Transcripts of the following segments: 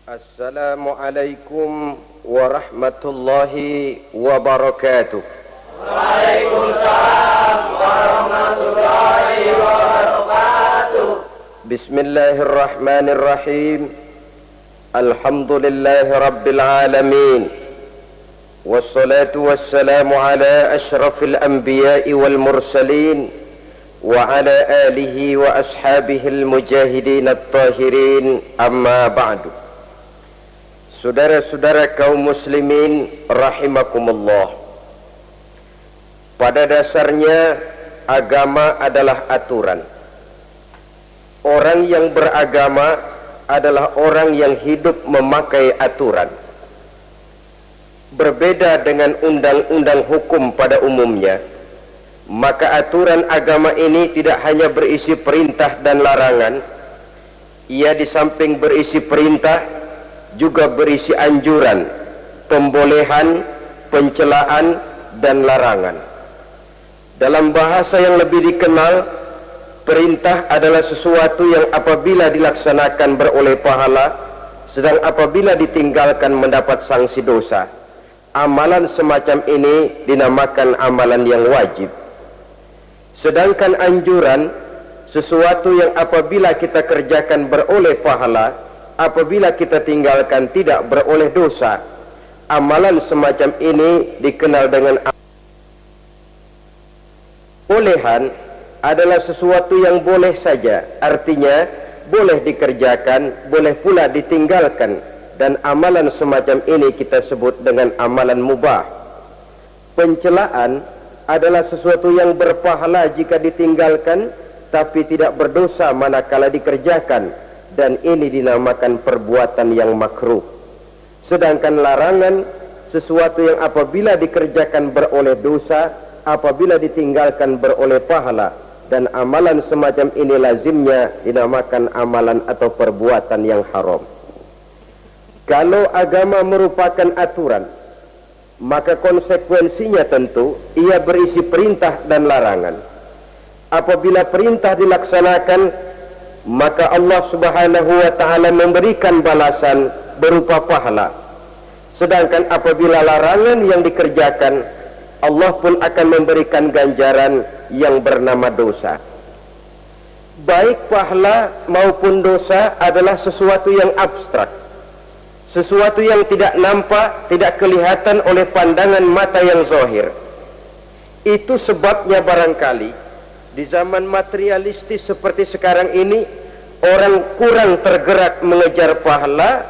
Assalamualaikum warahmatullahi wabarakatuh. Waalaikumsalam warahmatullahi wabarakatuh. Bismillahirrahmanirrahim. Alhamdulillahi rabbil alamin. Wassalatu wassalamu ala ashrafil anbiya'i wal mursalin wa ala alihi wa ashabihil mujahidin at-tahirin, amma ba'du. Saudara-saudara kaum muslimin rahimakumullah, pada dasarnya agama adalah aturan. Orang yang beragama adalah orang yang hidup memakai aturan. Berbeda dengan undang-undang hukum pada umumnya, maka aturan agama ini tidak hanya berisi perintah dan larangan. Ia di samping berisi perintah juga berisi anjuran, pembolehan, pencelaan, dan larangan. Dalam bahasa yang lebih dikenal, perintah adalah sesuatu yang apabila dilaksanakan beroleh pahala, sedang apabila ditinggalkan mendapat sanksi dosa. Amalan semacam ini dinamakan amalan yang wajib. Sedangkan anjuran, sesuatu yang apabila kita kerjakan beroleh pahala, apabila kita tinggalkan tidak beroleh dosa. Amalan semacam ini dikenal dengan bolehan, adalah sesuatu yang boleh saja, artinya boleh dikerjakan, boleh pula ditinggalkan, dan amalan semacam ini kita sebut dengan amalan mubah. Pencelaan adalah sesuatu yang berpahala jika ditinggalkan, tapi tidak berdosa manakala dikerjakan, dan ini dinamakan perbuatan yang makruh. Sedangkan larangan, sesuatu yang apabila dikerjakan beroleh dosa, apabila ditinggalkan beroleh pahala, dan amalan semacam ini lazimnya dinamakan amalan atau perbuatan yang haram. Kalau agama merupakan aturan, maka konsekuensinya tentu ia berisi perintah dan larangan. Apabila perintah dilaksanakan, maka Allah subhanahu wa ta'ala memberikan balasan berupa pahala. Sedangkan apabila larangan yang dikerjakan, Allah pun akan memberikan ganjaran yang bernama dosa. Baik pahala maupun dosa adalah sesuatu yang abstrak, sesuatu yang tidak nampak, tidak kelihatan oleh pandangan mata yang zahir. Itu sebabnya barangkali di zaman materialistis seperti sekarang ini, orang kurang tergerak mengejar pahala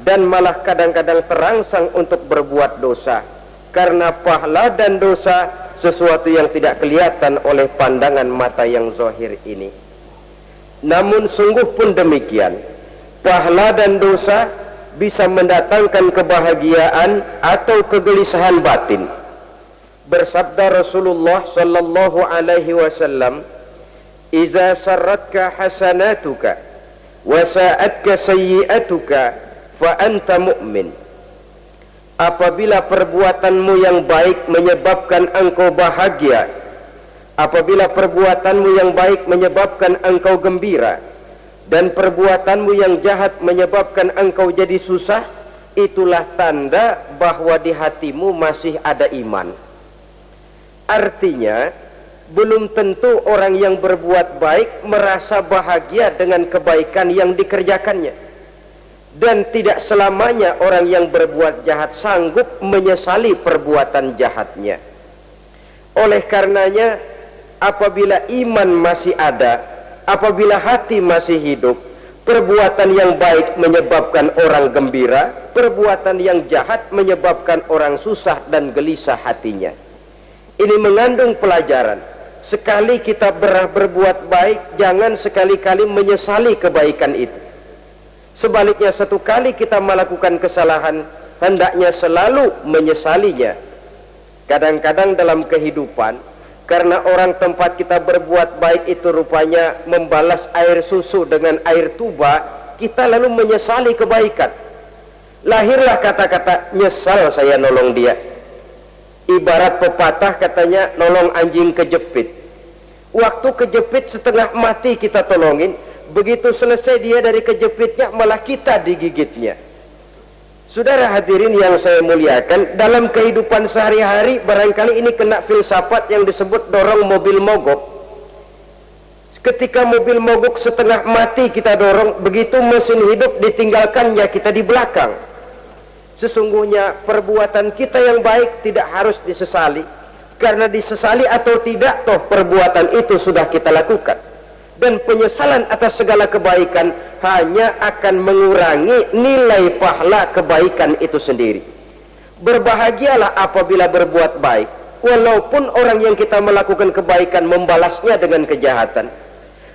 dan malah kadang-kadang terangsang untuk berbuat dosa, karena pahala dan dosa sesuatu yang tidak kelihatan oleh pandangan mata yang zahir ini. Namun sungguh pun demikian, pahala dan dosa bisa mendatangkan kebahagiaan atau kegelisahan batin. Bersabda Rasulullah sallallahu alaihi wasallam, "Iza sarratka hasanatuka wa sa'atka sayyi'atuka fa anta mu'min." Apabila perbuatanmu yang baik menyebabkan engkau bahagia, apabila perbuatanmu yang baik menyebabkan engkau gembira, dan perbuatanmu yang jahat menyebabkan engkau jadi susah, itulah tanda bahwa di hatimu masih ada iman. Artinya, belum tentu orang yang berbuat baik merasa bahagia dengan kebaikan yang dikerjakannya, dan tidak selamanya orang yang berbuat jahat sanggup menyesali perbuatan jahatnya. Oleh karenanya, apabila iman masih ada, apabila hati masih hidup, perbuatan yang baik menyebabkan orang gembira, perbuatan yang jahat menyebabkan orang susah dan gelisah hatinya. Ini mengandung pelajaran. Sekali kita berbuat baik, jangan sekali-kali menyesali kebaikan itu. Sebaliknya, satu kali kita melakukan kesalahan, hendaknya selalu menyesalinya. Kadang-kadang dalam kehidupan, karena orang tempat kita berbuat baik itu rupanya membalas air susu dengan air tuba, kita lalu menyesali kebaikan. Lahirlah kata-kata, "Nyesal saya nolong dia." Ibarat pepatah katanya, nolong anjing kejepit. Waktu kejepit setengah mati kita tolongin, begitu selesai dia dari kejepitnya malah kita digigitnya. Saudara hadirin yang saya muliakan, dalam kehidupan sehari-hari barangkali ini kena filsafat yang disebut dorong mobil mogok. Ketika mobil mogok setengah mati kita dorong, begitu mesin hidup ditinggalkannya kita di belakang. Sesungguhnya perbuatan kita yang baik tidak harus disesali, karena disesali atau tidak toh perbuatan itu sudah kita lakukan. Dan penyesalan atas segala kebaikan hanya akan mengurangi nilai pahala kebaikan itu sendiri. Berbahagialah apabila berbuat baik, walaupun orang yang kita melakukan kebaikan membalasnya dengan kejahatan.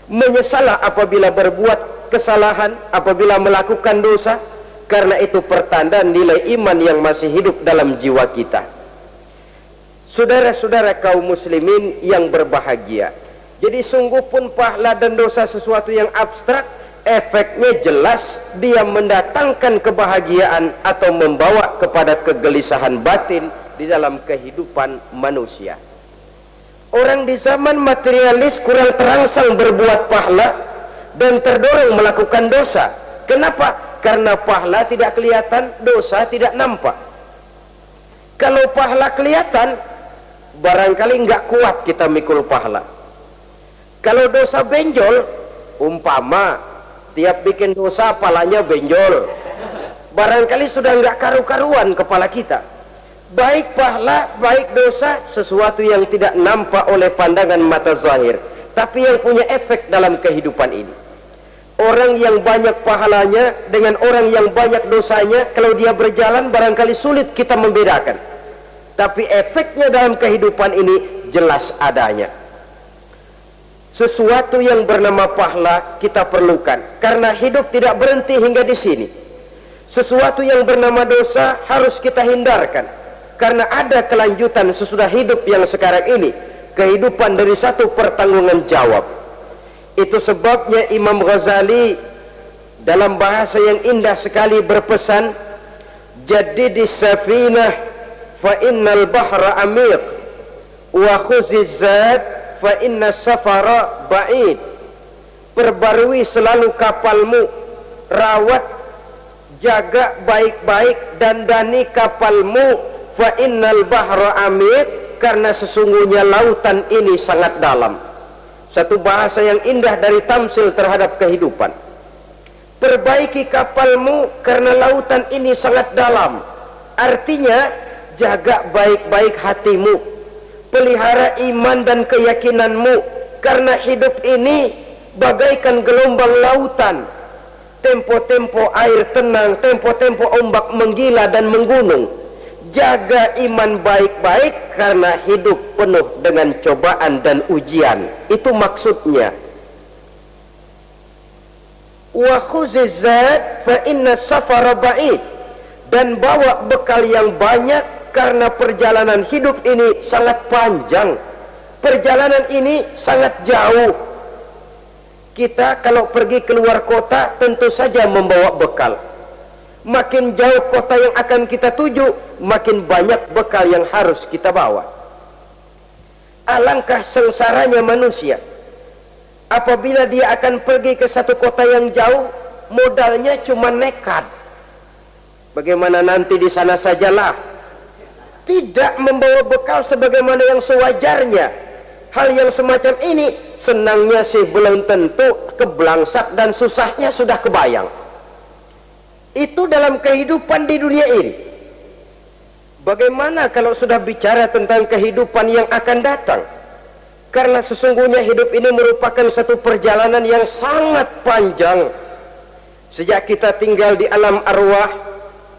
Menyesalah apabila berbuat kesalahan, apabila melakukan dosa, karena itu pertanda nilai iman yang masih hidup dalam jiwa kita. Saudara-saudara kaum muslimin yang berbahagia, jadi sungguh pun pahala dan dosa sesuatu yang abstrak, efeknya jelas dia mendatangkan kebahagiaan atau membawa kepada kegelisahan batin di dalam kehidupan manusia. Orang di zaman materialis kurang terangsang berbuat pahala dan terdorong melakukan dosa. Kenapa? Karena pahala tidak kelihatan, dosa tidak nampak. Kalau pahala kelihatan, barangkali nggak kuat kita mikul pahala. Kalau dosa benjol, umpama tiap bikin dosa palanya benjol, barangkali sudah nggak karu-karuan kepala kita. Baik pahala, baik dosa, sesuatu yang tidak nampak oleh pandangan mata zahir, tapi yang punya efek dalam kehidupan ini. Orang yang banyak pahalanya dengan orang yang banyak dosanya, kalau dia berjalan barangkali sulit kita membedakan, tapi efeknya dalam kehidupan ini jelas adanya. Sesuatu yang bernama pahala kita perlukan, karena hidup tidak berhenti hingga di sini. Sesuatu yang bernama dosa harus kita hindarkan, karena ada kelanjutan sesudah hidup yang sekarang ini, kehidupan dari satu pertanggungan jawab. Itu sebabnya Imam Ghazali dalam bahasa yang indah sekali berpesan, jadidis safinah fa innal bahra amiq wa khuziz zad fa inna safara ba'id. Perbarui selalu kapalmu, rawat, jaga baik-baik, dandani kapalmu, fa innal bahra amiq, karena sesungguhnya lautan ini sangat dalam. Satu bahasa yang indah dari tamsil terhadap kehidupan. Perbaiki kapalmu karena lautan ini sangat dalam. Artinya jaga baik-baik hatimu, pelihara iman dan keyakinanmu, karena hidup ini bagaikan gelombang lautan. Tempo-tempo air tenang, tempo-tempo ombak menggila dan menggunung. Jaga iman baik-baik karena hidup penuh dengan cobaan dan ujian. Itu maksudnya. Wa khuziz zad fa inna safara ba'id. Dan bawa bekal yang banyak karena perjalanan hidup ini sangat panjang. Perjalanan ini sangat jauh. Kita kalau pergi keluar kota tentu saja membawa bekal. Makin jauh kota yang akan kita tuju, makin banyak bekal yang harus kita bawa. Alangkah sengsaranya manusia apabila dia akan pergi ke satu kota yang jauh, modalnya cuma nekat. Bagaimana nanti di sana sajalah, tidak membawa bekal sebagaimana yang sewajarnya. Hal yang semacam ini senangnya sih belum tentu, keblangsak dan susahnya sudah kebayang. Itu dalam kehidupan di dunia ini. Bagaimana kalau sudah bicara tentang kehidupan yang akan datang? Karena sesungguhnya hidup ini merupakan satu perjalanan yang sangat panjang. Sejak kita tinggal di alam arwah,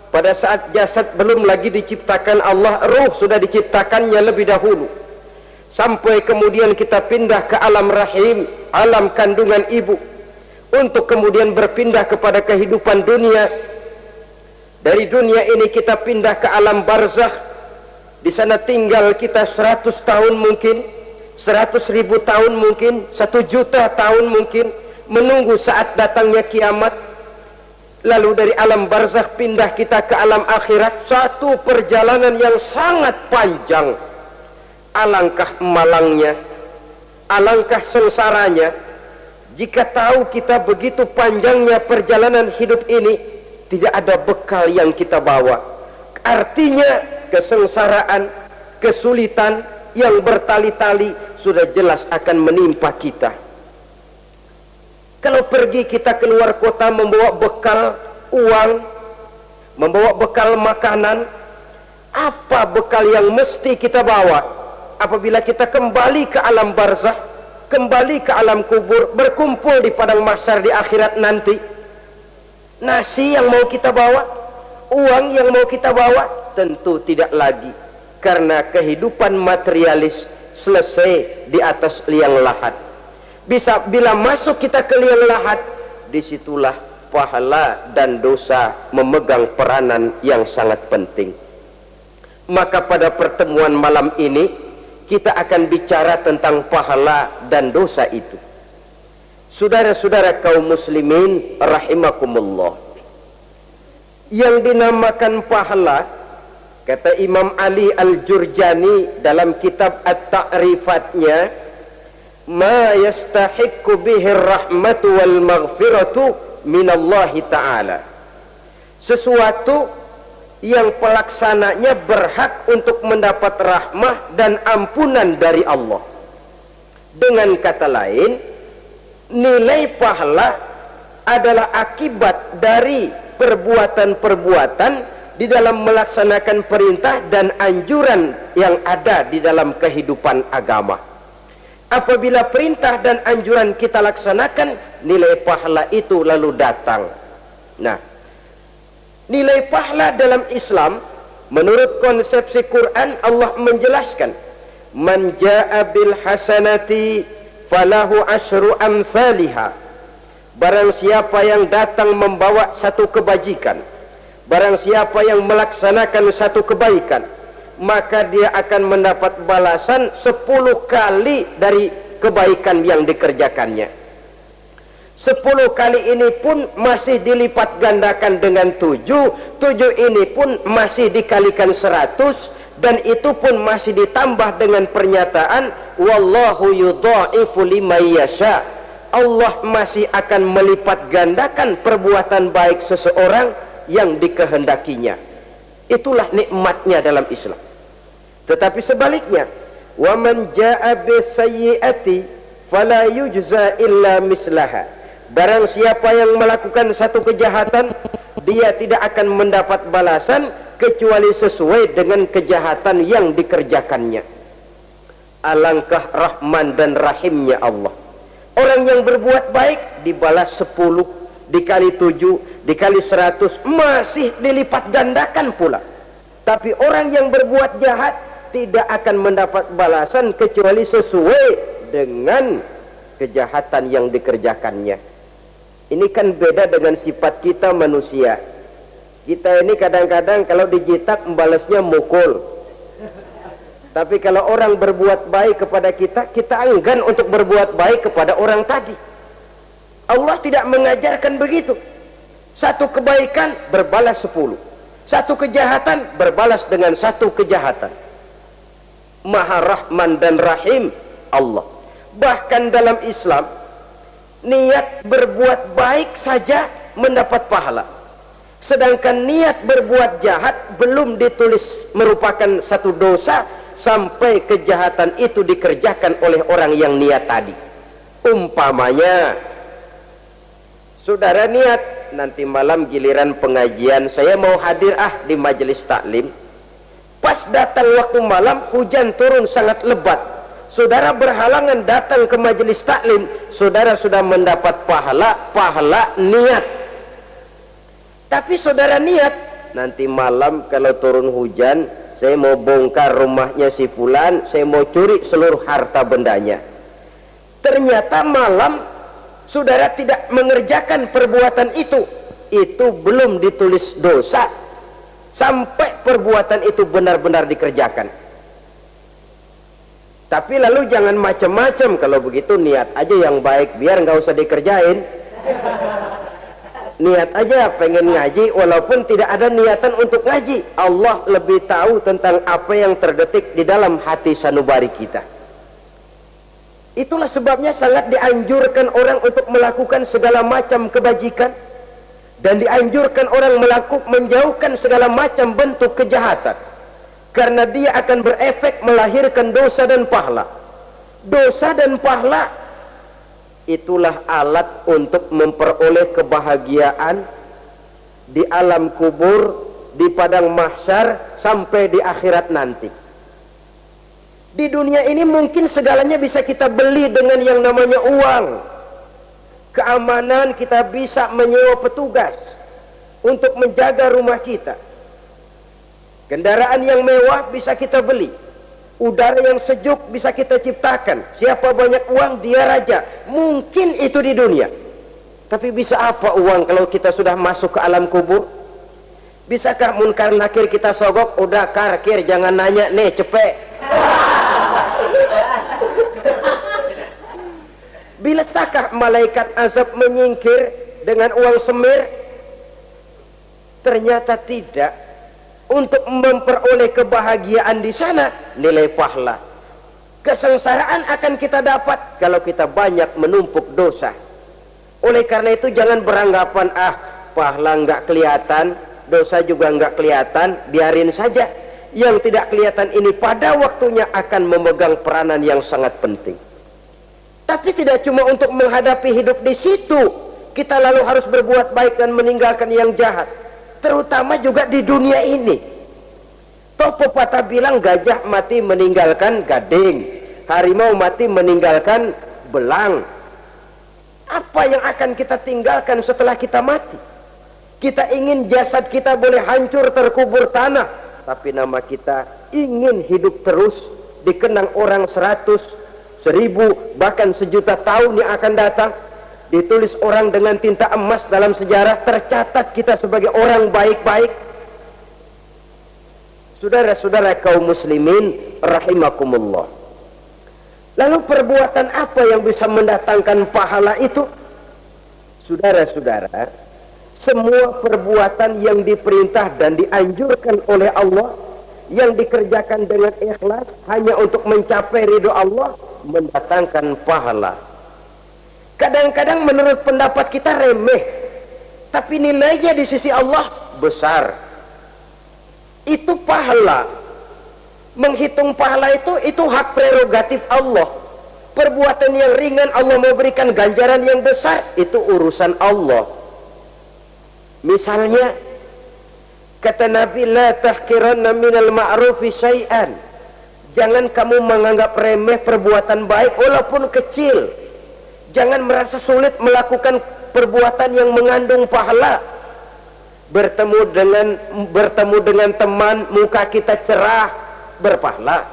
pada saat jasad belum lagi diciptakan Allah, ruh sudah diciptakannya lebih dahulu. Sampai kemudian kita pindah ke alam rahim, alam kandungan ibu, untuk kemudian berpindah kepada kehidupan dunia. Dari dunia ini kita pindah ke alam barzakh. Di sana tinggal kita 100 tahun mungkin, 100.000 tahun mungkin, 1 juta tahun mungkin, menunggu saat datangnya kiamat. Lalu dari alam barzakh pindah kita ke alam akhirat. Satu perjalanan yang sangat panjang. Alangkah malangnya, alangkah sengsaranya jika tahu kita begitu panjangnya perjalanan hidup ini, tidak ada bekal yang kita bawa. Artinya kesengsaraan, kesulitan yang bertali-tali sudah jelas akan menimpa kita. Kalau pergi kita keluar kota membawa bekal uang, membawa bekal makanan, apa bekal yang mesti kita bawa apabila kita kembali ke alam barzah, kembali ke alam kubur, berkumpul di padang mahsyar di akhirat nanti? Nasi yang mau kita bawa, uang yang mau kita bawa? Tentu tidak lagi, karena kehidupan materialis selesai di atas liang lahat. Bila masuk kita ke liang lahat, disitulah pahala dan dosa memegang peranan yang sangat penting. Maka pada pertemuan malam ini kita akan bicara tentang pahala dan dosa itu. Saudara-saudara kaum muslimin rahimakumullah, yang dinamakan pahala, kata Imam Ali Al-Jurjani dalam kitab At-Ta'rifatnya, ma yastahiqqu bihi ar-rahmatu wal maghfiratu minallahi ta'ala, sesuatu yang pelaksananya berhak untuk mendapat rahmah dan ampunan dari Allah. Dengan kata lain, nilai pahala adalah akibat dari perbuatan-perbuatan di dalam melaksanakan perintah dan anjuran yang ada di dalam kehidupan agama. Apabila perintah dan anjuran kita laksanakan, nilai pahala itu lalu datang. Nah, nilai pahala dalam Islam menurut konsepsi Quran, Allah menjelaskan, man jaa bil hasanati falahu asyru amsalihha. Barang siapa yang datang membawa satu kebajikan, barang siapa yang melaksanakan satu kebaikan, maka dia akan mendapat balasan 10 kali dari kebaikan yang dikerjakannya. 10 kali ini pun masih dilipat gandakan dengan 7 ini pun masih dikalikan 100, dan itu pun masih ditambah dengan pernyataan wallahu yudha'ifu liman yasha. Allah masih akan melipat gandakan perbuatan baik seseorang yang dikehendakinya. Itulah nikmatnya dalam Islam. Tetapi sebaliknya, wa man jaa bisayyi'ati fala yujza illa mislaha. Barang siapa yang melakukan satu kejahatan, dia tidak akan mendapat balasan kecuali sesuai dengan kejahatan yang dikerjakannya. Alangkah rahman dan rahimnya Allah. Orang yang berbuat baik dibalas 10, dikali 7, dikali 100, masih dilipat gandakan pula. Tapi orang yang berbuat jahat tidak akan mendapat balasan kecuali sesuai dengan kejahatan yang dikerjakannya. Ini kan beda dengan sifat kita manusia. Kita ini kadang-kadang kalau dijitak membalasnya mukul. Tapi kalau orang berbuat baik kepada kita, kita enggan untuk berbuat baik kepada orang tadi. Allah tidak mengajarkan begitu. Satu kebaikan berbalas 10, satu kejahatan berbalas dengan satu kejahatan. Maha Rahman dan Rahim Allah. Bahkan dalam Islam, niat berbuat baik saja mendapat pahala, sedangkan niat berbuat jahat belum ditulis merupakan satu dosa sampai kejahatan itu dikerjakan oleh orang yang niat tadi. Umpamanya, saudara niat nanti malam giliran pengajian saya mau hadir di majelis taklim. Pas datang waktu malam, hujan turun sangat lebat. Saudara berhalangan datang ke majelis taklim, saudara sudah mendapat pahala niat. Tapi saudara niat, nanti malam kalau turun hujan, saya mau bongkar rumahnya si fulan, saya mau curi seluruh harta bendanya. Ternyata malam saudara tidak mengerjakan perbuatan itu belum ditulis dosa sampai perbuatan itu benar-benar dikerjakan. Tapi lalu jangan macam-macam. Kalau begitu niat aja yang baik, biar nggak usah dikerjain. Niat aja pengen ngaji walaupun tidak ada niatan untuk ngaji. Allah lebih tahu tentang apa yang terdetik di dalam hati sanubari kita. Itulah sebabnya sangat dianjurkan orang untuk melakukan segala macam kebajikan, Dan dianjurkan orang menjauhkan segala macam bentuk kejahatan, karena dia akan berefek melahirkan dosa dan pahala. Dosa dan pahala itulah alat untuk memperoleh kebahagiaan di alam kubur, di padang mahsyar, sampai di akhirat nanti. Di dunia ini mungkin segalanya bisa kita beli dengan yang namanya uang. Keamanan, kita bisa menyewa petugas untuk menjaga rumah kita. Kendaraan yang mewah bisa kita beli. Udara yang sejuk bisa kita ciptakan. Siapa banyak uang, dia raja. Mungkin itu di dunia. Tapi bisa apa uang kalau kita sudah masuk ke alam kubur? Bisakah munkar nakir kita sogok? Udah karkir, jangan nanya, nih cepet. Bisakah malaikat azab menyingkir dengan uang semir? Ternyata tidak. Untuk memperoleh kebahagiaan di sana, nilai pahala. Kesengsaraan akan kita dapat kalau kita banyak menumpuk dosa. Oleh karena itu jangan beranggapan, pahala nggak kelihatan, dosa juga nggak kelihatan, biarin saja. Yang tidak kelihatan ini pada waktunya akan memegang peranan yang sangat penting. Tapi tidak cuma untuk menghadapi hidup di situ, kita lalu harus berbuat baik dan meninggalkan yang jahat. Terutama juga di dunia ini. Toh pepatah bilang gajah mati meninggalkan gading, harimau mati meninggalkan belang. Apa yang akan kita tinggalkan setelah kita mati? Kita ingin jasad kita boleh hancur terkubur tanah, tapi nama kita ingin hidup terus, dikenang orang 100, 1000, bahkan 1.000.000 tahun yang akan datang. Ditulis orang dengan tinta emas dalam sejarah, tercatat kita sebagai orang baik-baik. Saudara-saudara kaum muslimin rahimakumullah. Lalu perbuatan apa yang bisa mendatangkan pahala itu? Saudara-saudara, semua perbuatan yang diperintah dan dianjurkan oleh Allah, yang dikerjakan dengan ikhlas hanya untuk mencapai ridho Allah, mendatangkan pahala. Kadang-kadang menurut pendapat kita remeh, tapi nilainya di sisi Allah besar. Itu pahala. Menghitung pahala itu hak prerogatif Allah. Perbuatan yang ringan Allah mau berikan ganjaran yang besar, itu urusan Allah. Misalnya kata Nabi, la tahkiranna minal ma'rufi syai'an. Jangan kamu menganggap remeh perbuatan baik walaupun kecil. Jangan merasa sulit melakukan perbuatan yang mengandung pahala. Bertemu dengan teman, muka kita cerah, berpahala.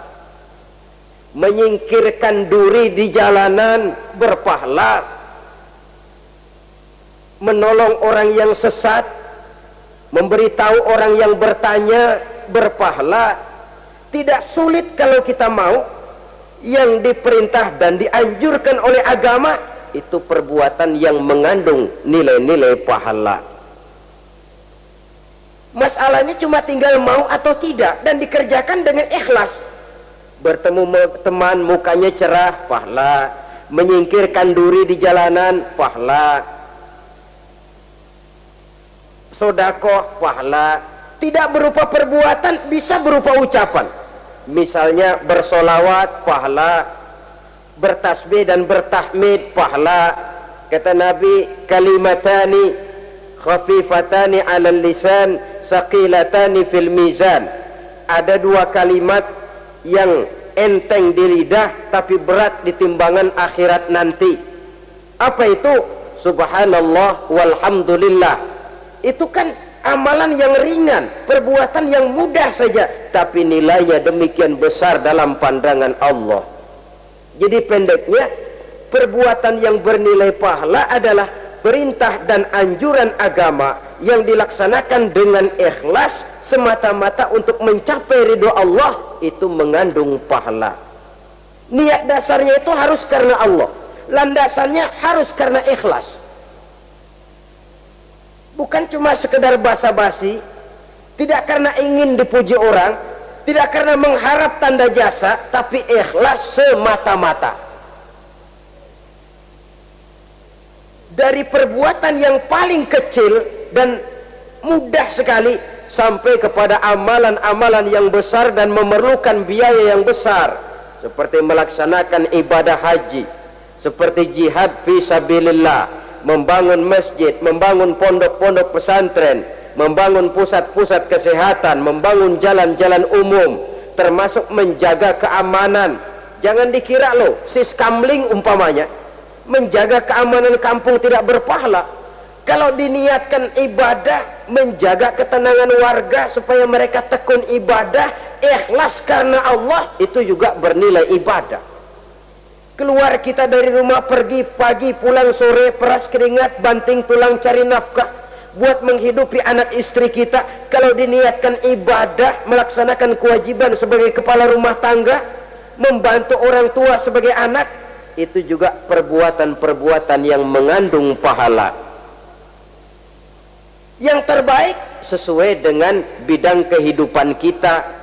Menyingkirkan duri di jalanan, berpahala. Menolong orang yang sesat, memberitahu orang yang bertanya, berpahala. Tidak sulit kalau kita mau. Yang diperintah dan dianjurkan oleh agama, itu perbuatan yang mengandung nilai-nilai pahala. Masalahnya cuma tinggal mau atau tidak, dan dikerjakan dengan ikhlas. Bertemu teman, mukanya cerah, pahala. Menyingkirkan duri di jalanan, pahala. Sedekah, pahala. Tidak berupa perbuatan, bisa berupa ucapan. Misalnya bersolawat, pahala. Bertasbih dan bertahmid, pahala. Kata Nabi, kalimatani khafifatani 'alal lisan, saqilatani fil mizan. Ada dua kalimat yang enteng di lidah tapi berat di timbangan akhirat nanti. Apa itu? Subhanallah walhamdulillah. Itu kan amalan yang ringan, perbuatan yang mudah saja, tapi nilainya demikian besar dalam pandangan Allah. Jadi pendeknya, perbuatan yang bernilai pahala adalah perintah dan anjuran agama yang dilaksanakan dengan ikhlas semata-mata untuk mencapai ridho Allah, itu mengandung pahala. Niat dasarnya itu harus karena Allah, landasannya harus karena ikhlas. Bukan cuma sekedar basa-basi, tidak karena ingin dipuji orang, tidak karena mengharap tanda jasa, tapi ikhlas semata-mata. Dari perbuatan yang paling kecil dan mudah sekali sampai kepada amalan-amalan yang besar dan memerlukan biaya yang besar, seperti melaksanakan ibadah haji, seperti jihad fi sabilillah, membangun masjid, membangun pondok-pondok pesantren, membangun pusat-pusat kesehatan, membangun jalan-jalan umum, termasuk menjaga keamanan. Jangan dikira loh, siskamling umpamanya, menjaga keamanan kampung tidak berpahala. Kalau diniatkan ibadah, menjaga ketenangan warga supaya mereka tekun ibadah, ikhlas karena Allah, itu juga bernilai ibadah. Keluar kita dari rumah, pergi pagi, pulang sore, peras keringat, banting tulang cari nafkah buat menghidupi anak istri kita. Kalau diniatkan ibadah, melaksanakan kewajiban sebagai kepala rumah tangga, membantu orang tua sebagai anak, itu juga perbuatan-perbuatan yang mengandung pahala. Yang terbaik sesuai dengan bidang kehidupan kita.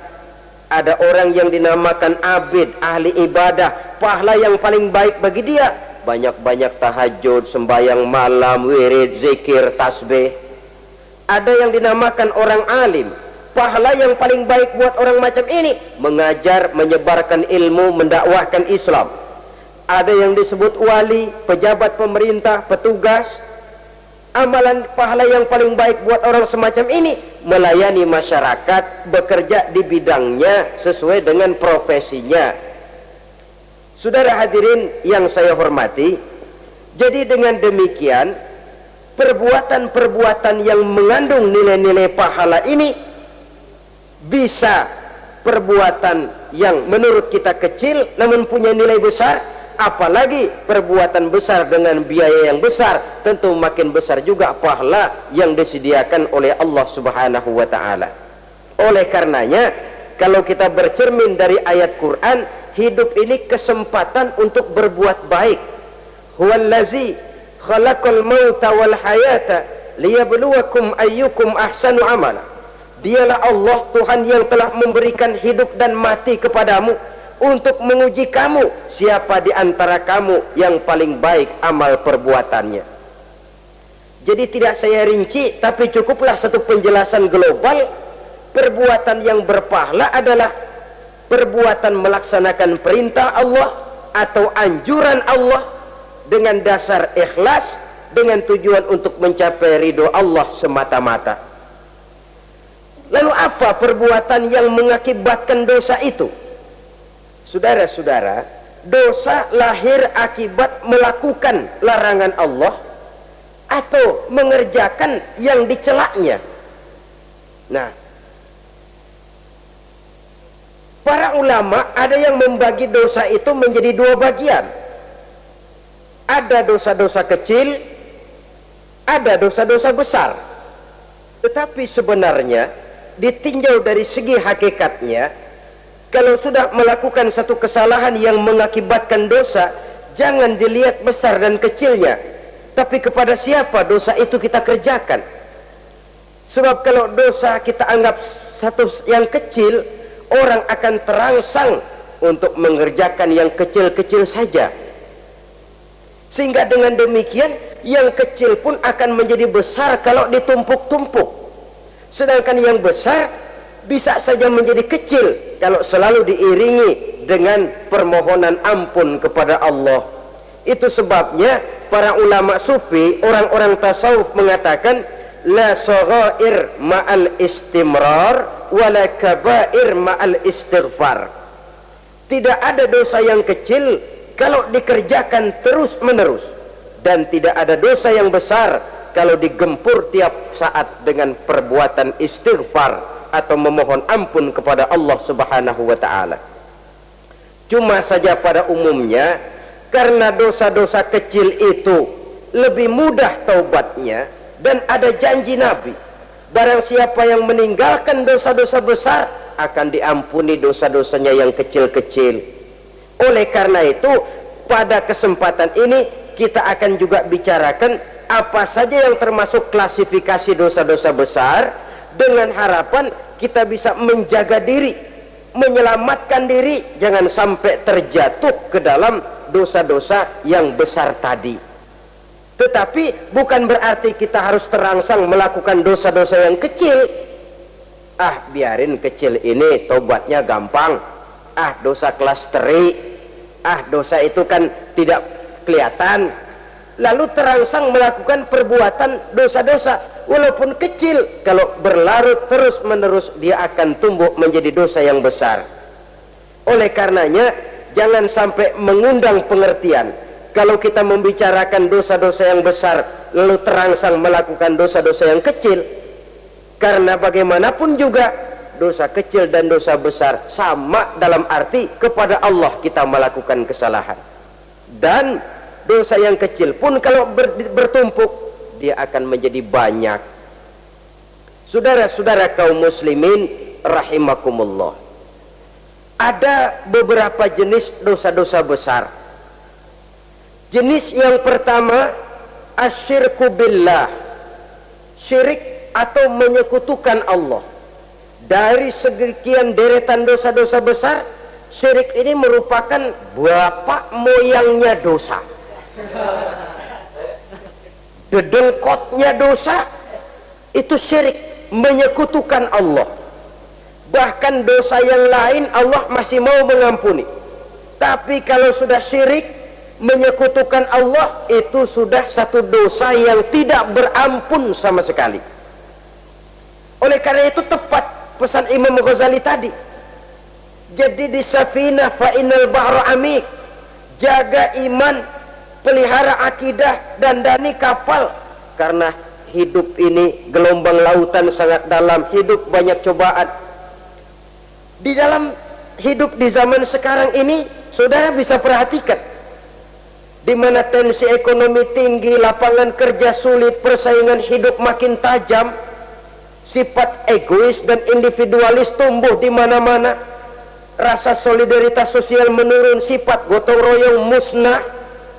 Ada orang yang dinamakan abid, ahli ibadah, pahala yang paling baik bagi dia banyak-banyak tahajud, sembahyang malam, wirid, zikir, tasbih. Ada yang dinamakan orang alim, pahala yang paling baik buat orang macam ini mengajar, menyebarkan ilmu, mendakwahkan Islam. Ada yang disebut wali, pejabat pemerintah, petugas. Amalan pahala yang paling baik buat orang semacam ini melayani masyarakat, bekerja di bidangnya sesuai dengan profesinya. Saudara hadirin yang saya hormati, jadi dengan demikian perbuatan-perbuatan yang mengandung nilai-nilai pahala ini bisa perbuatan yang menurut kita kecil namun punya nilai besar. Apalagi perbuatan besar dengan biaya yang besar, tentu makin besar juga pahala yang disediakan oleh Allah Subhanahu wa ta'ala. Oleh karenanya, kalau kita bercermin dari ayat Quran, hidup ini kesempatan untuk berbuat baik. Huwallazi khalaqal mauta wal hayata liyabluwakum ayyukum ahsanu amala. Dialah Allah Tuhan yang telah memberikan hidup dan mati kepadamu untuk menguji kamu, siapa di antara kamu yang paling baik amal perbuatannya. Jadi tidak saya rinci, tapi cukuplah satu penjelasan global. Perbuatan yang berpahala adalah perbuatan melaksanakan perintah Allah atau anjuran Allah dengan dasar ikhlas, dengan tujuan untuk mencapai ridho Allah semata-mata. Lalu apa perbuatan yang mengakibatkan dosa itu? Saudara-saudara, dosa lahir akibat melakukan larangan Allah atau mengerjakan yang dicelaknya. Nah, para ulama ada yang membagi dosa itu menjadi dua bagian. Ada dosa-dosa kecil, ada dosa-dosa besar. Tetapi sebenarnya ditinjau dari segi hakikatnya, kalau sudah melakukan satu kesalahan yang mengakibatkan dosa, jangan dilihat besar dan kecilnya, tapi kepada siapa dosa itu kita kerjakan. Sebab kalau dosa kita anggap satu yang kecil, orang akan terangsang untuk mengerjakan yang kecil-kecil saja. Sehingga dengan demikian, yang kecil pun akan menjadi besar kalau ditumpuk-tumpuk. Sedangkan yang besar bisa saja menjadi kecil kalau selalu diiringi dengan permohonan ampun kepada Allah. Itu sebabnya para ulama sufi, orang-orang tasawuf mengatakan la saghair ma'al istimrar wala kabair ma'al istighfar. Tidak ada dosa yang kecil kalau dikerjakan terus menerus, dan tidak ada dosa yang besar kalau digempur tiap saat dengan perbuatan istighfar atau memohon ampun kepada Allah Subhanahu wa ta'ala. Cuma saja pada umumnya, karena dosa-dosa kecil itu lebih mudah taubatnya, dan ada janji Nabi, barang siapa yang meninggalkan dosa-dosa besar akan diampuni dosa-dosanya yang kecil-kecil. Oleh karena itu, pada kesempatan ini kita akan juga bicarakan apa saja yang termasuk klasifikasi dosa-dosa besar, dengan harapan kita bisa menjaga diri, menyelamatkan diri, jangan sampai terjatuh ke dalam dosa-dosa yang besar tadi. Tetapi bukan berarti kita harus terangsang melakukan dosa-dosa yang kecil. Biarin kecil ini, tobatnya gampang. Dosa kelas teri. Dosa itu kan tidak kelihatan. Lalu terangsang melakukan perbuatan dosa-dosa walaupun kecil. Kalau berlarut terus menerus, dia akan tumbuh menjadi dosa yang besar. Oleh karenanya jangan sampai mengundang pengertian kalau kita membicarakan dosa-dosa yang besar lalu terangsang melakukan dosa-dosa yang kecil. Karena bagaimanapun juga dosa kecil dan dosa besar sama dalam arti kepada Allah kita melakukan kesalahan. Dan dosa yang kecil pun kalau bertumpuk, dia akan menjadi banyak. Saudara-saudara kaum muslimin rahimakumullah, ada beberapa jenis dosa-dosa besar. Jenis yang pertama, asyirku billah, syirik atau menyekutukan Allah. Dari sekian deretan dosa-dosa besar, syirik ini merupakan bapak moyangnya dosa. Dedengkotnya dosa itu syirik, menyekutukan Allah. Bahkan dosa yang lain Allah masih mau mengampuni, tapi kalau sudah syirik, menyekutukan Allah, itu sudah satu dosa yang tidak berampun sama sekali. Oleh karena itu tepat pesan Imam Ghazali tadi, jadi di Safinah fa innal bahra amik, jaga iman, pelihara akidah, dandani kapal. Karena hidup ini gelombang lautan sangat dalam, hidup banyak cobaan. Di dalam hidup di zaman sekarang ini, saudara bisa perhatikan, di mana tensi ekonomi tinggi, lapangan kerja sulit, persaingan hidup makin tajam, sifat egois dan individualis tumbuh di mana-mana, rasa solidaritas sosial menurun, sifat gotong royong musnah,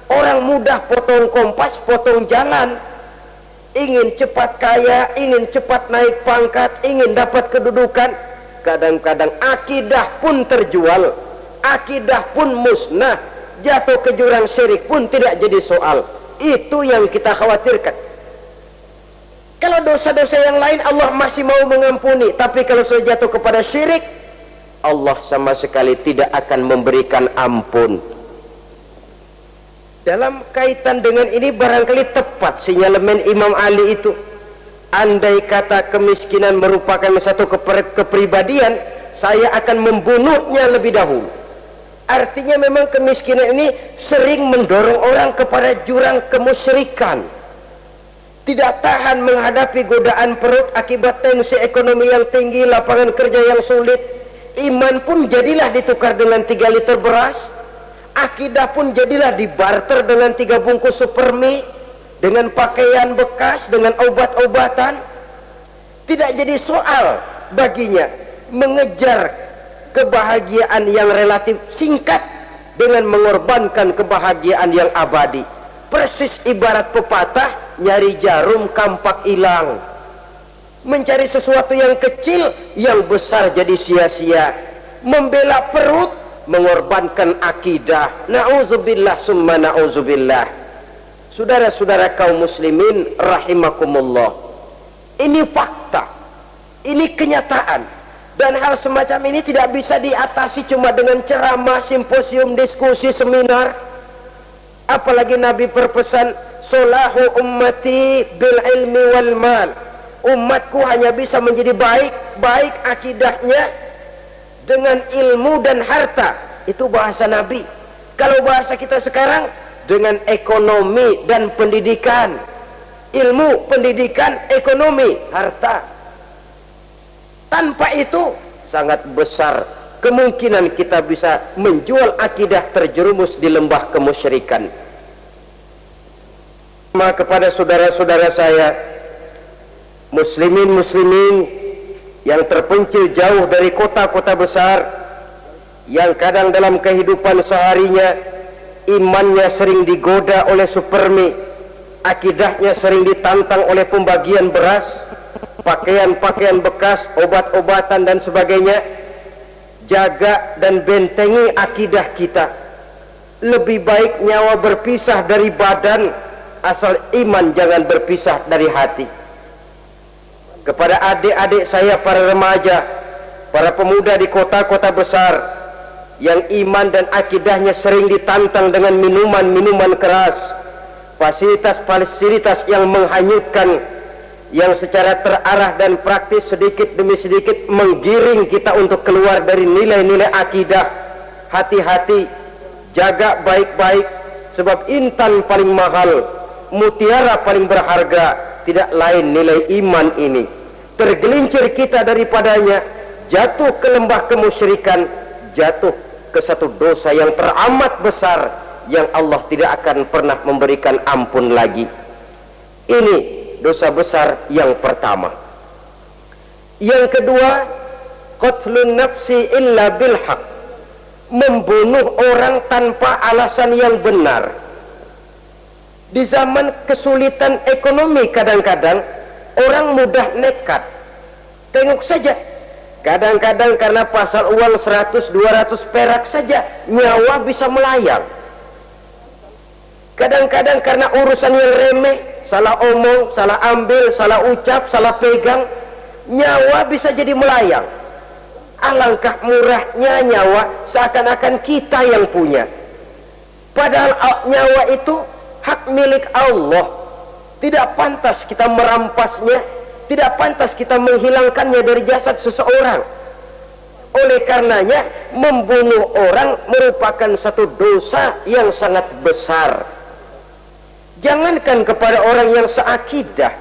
orang mudah potong kompas, potong jalan, ingin cepat kaya, ingin cepat naik pangkat, ingin dapat kedudukan. Kadang-kadang akidah pun terjual, akidah pun musnah, jatuh ke jurang syirik pun tidak jadi soal. Itu yang kita khawatirkan. Kalau dosa-dosa yang lain Allah masih mau mengampuni, tapi kalau sudah jatuh kepada syirik, Allah sama sekali tidak akan memberikan ampun. Dalam kaitan dengan ini barangkali tepat sinyalemen Imam Ali itu. Andai kata kemiskinan merupakan satu kepribadian, saya akan membunuhnya lebih dahulu. Artinya memang kemiskinan ini sering mendorong orang kepada jurang kemusyrikan. Tidak tahan menghadapi godaan perut akibat tensi ekonomi yang tinggi, lapangan kerja yang sulit. Iman pun jadilah ditukar dengan 3 liter beras. Akidah pun jadilah dibarter dengan 3 bungkus supermi, dengan pakaian bekas, dengan obat-obatan. Tidak jadi soal baginya mengejar kebahagiaan yang relatif singkat dengan mengorbankan kebahagiaan yang abadi. Persis ibarat pepatah, nyari jarum kampak hilang. Mencari sesuatu yang kecil, yang besar jadi sia-sia. Membela perut, mengorbankan akidah. Na'udzubillah summa na'udzubillah. Saudara-saudara kaum muslimin rahimakumullah, ini fakta, ini kenyataan, dan hal semacam ini tidak bisa diatasi cuma dengan ceramah, simposium, diskusi, seminar. Apalagi Nabi berpesan, solahu ummati bil ilmi wal mal, umatku hanya bisa menjadi baik akidahnya dengan ilmu dan harta. Itu bahasa Nabi. Kalau bahasa kita sekarang, dengan ekonomi dan pendidikan. Ilmu, pendidikan, ekonomi, harta. Tanpa itu sangat besar kemungkinan kita bisa menjual akidah, terjerumus di lembah kemusyrikan. Kepada saudara-saudara saya, muslimin yang terpencil jauh dari kota-kota besar, yang kadang dalam kehidupan seharinya imannya sering digoda oleh supermi, akidahnya sering ditantang oleh pembagian beras, pakaian-pakaian bekas, obat-obatan dan sebagainya. Jaga dan bentengi akidah kita. Lebih baik nyawa berpisah dari badan asal iman jangan berpisah dari hati. Kepada adik-adik saya para remaja, para pemuda di kota-kota besar yang iman dan akidahnya sering ditantang dengan minuman-minuman keras, fasilitas-fasilitas yang menghanyutkan, yang secara terarah dan praktis sedikit demi sedikit menggiring kita untuk keluar dari nilai-nilai akidah. Hati-hati, jaga baik-baik, sebab intan paling mahal, mutiara paling berharga tidak lain nilai iman ini. Tergelincir kita daripadanya, jatuh ke lembah kemusyrikan, jatuh ke satu dosa yang teramat besar yang Allah tidak akan pernah memberikan ampun lagi. Ini dosa besar yang pertama. Yang kedua, qatlun nafsi illa bil haq, membunuh orang tanpa alasan yang benar. Di zaman kesulitan ekonomi kadang-kadang orang mudah nekat. Tengok saja, kadang-kadang karena pasal uang 100-200 perak saja nyawa bisa melayang. Kadang-kadang karena urusan yang remeh, salah omong, salah ambil, salah ucap, salah pegang, nyawa bisa jadi melayang. Alangkah murahnya nyawa, seakan-akan kita yang punya. Padahal nyawa itu hak milik Allah. Tidak pantas kita merampasnya, tidak pantas kita menghilangkannya dari jasad seseorang. Oleh karenanya, membunuh orang merupakan satu dosa yang sangat besar. Jangankan kepada orang yang seakidah,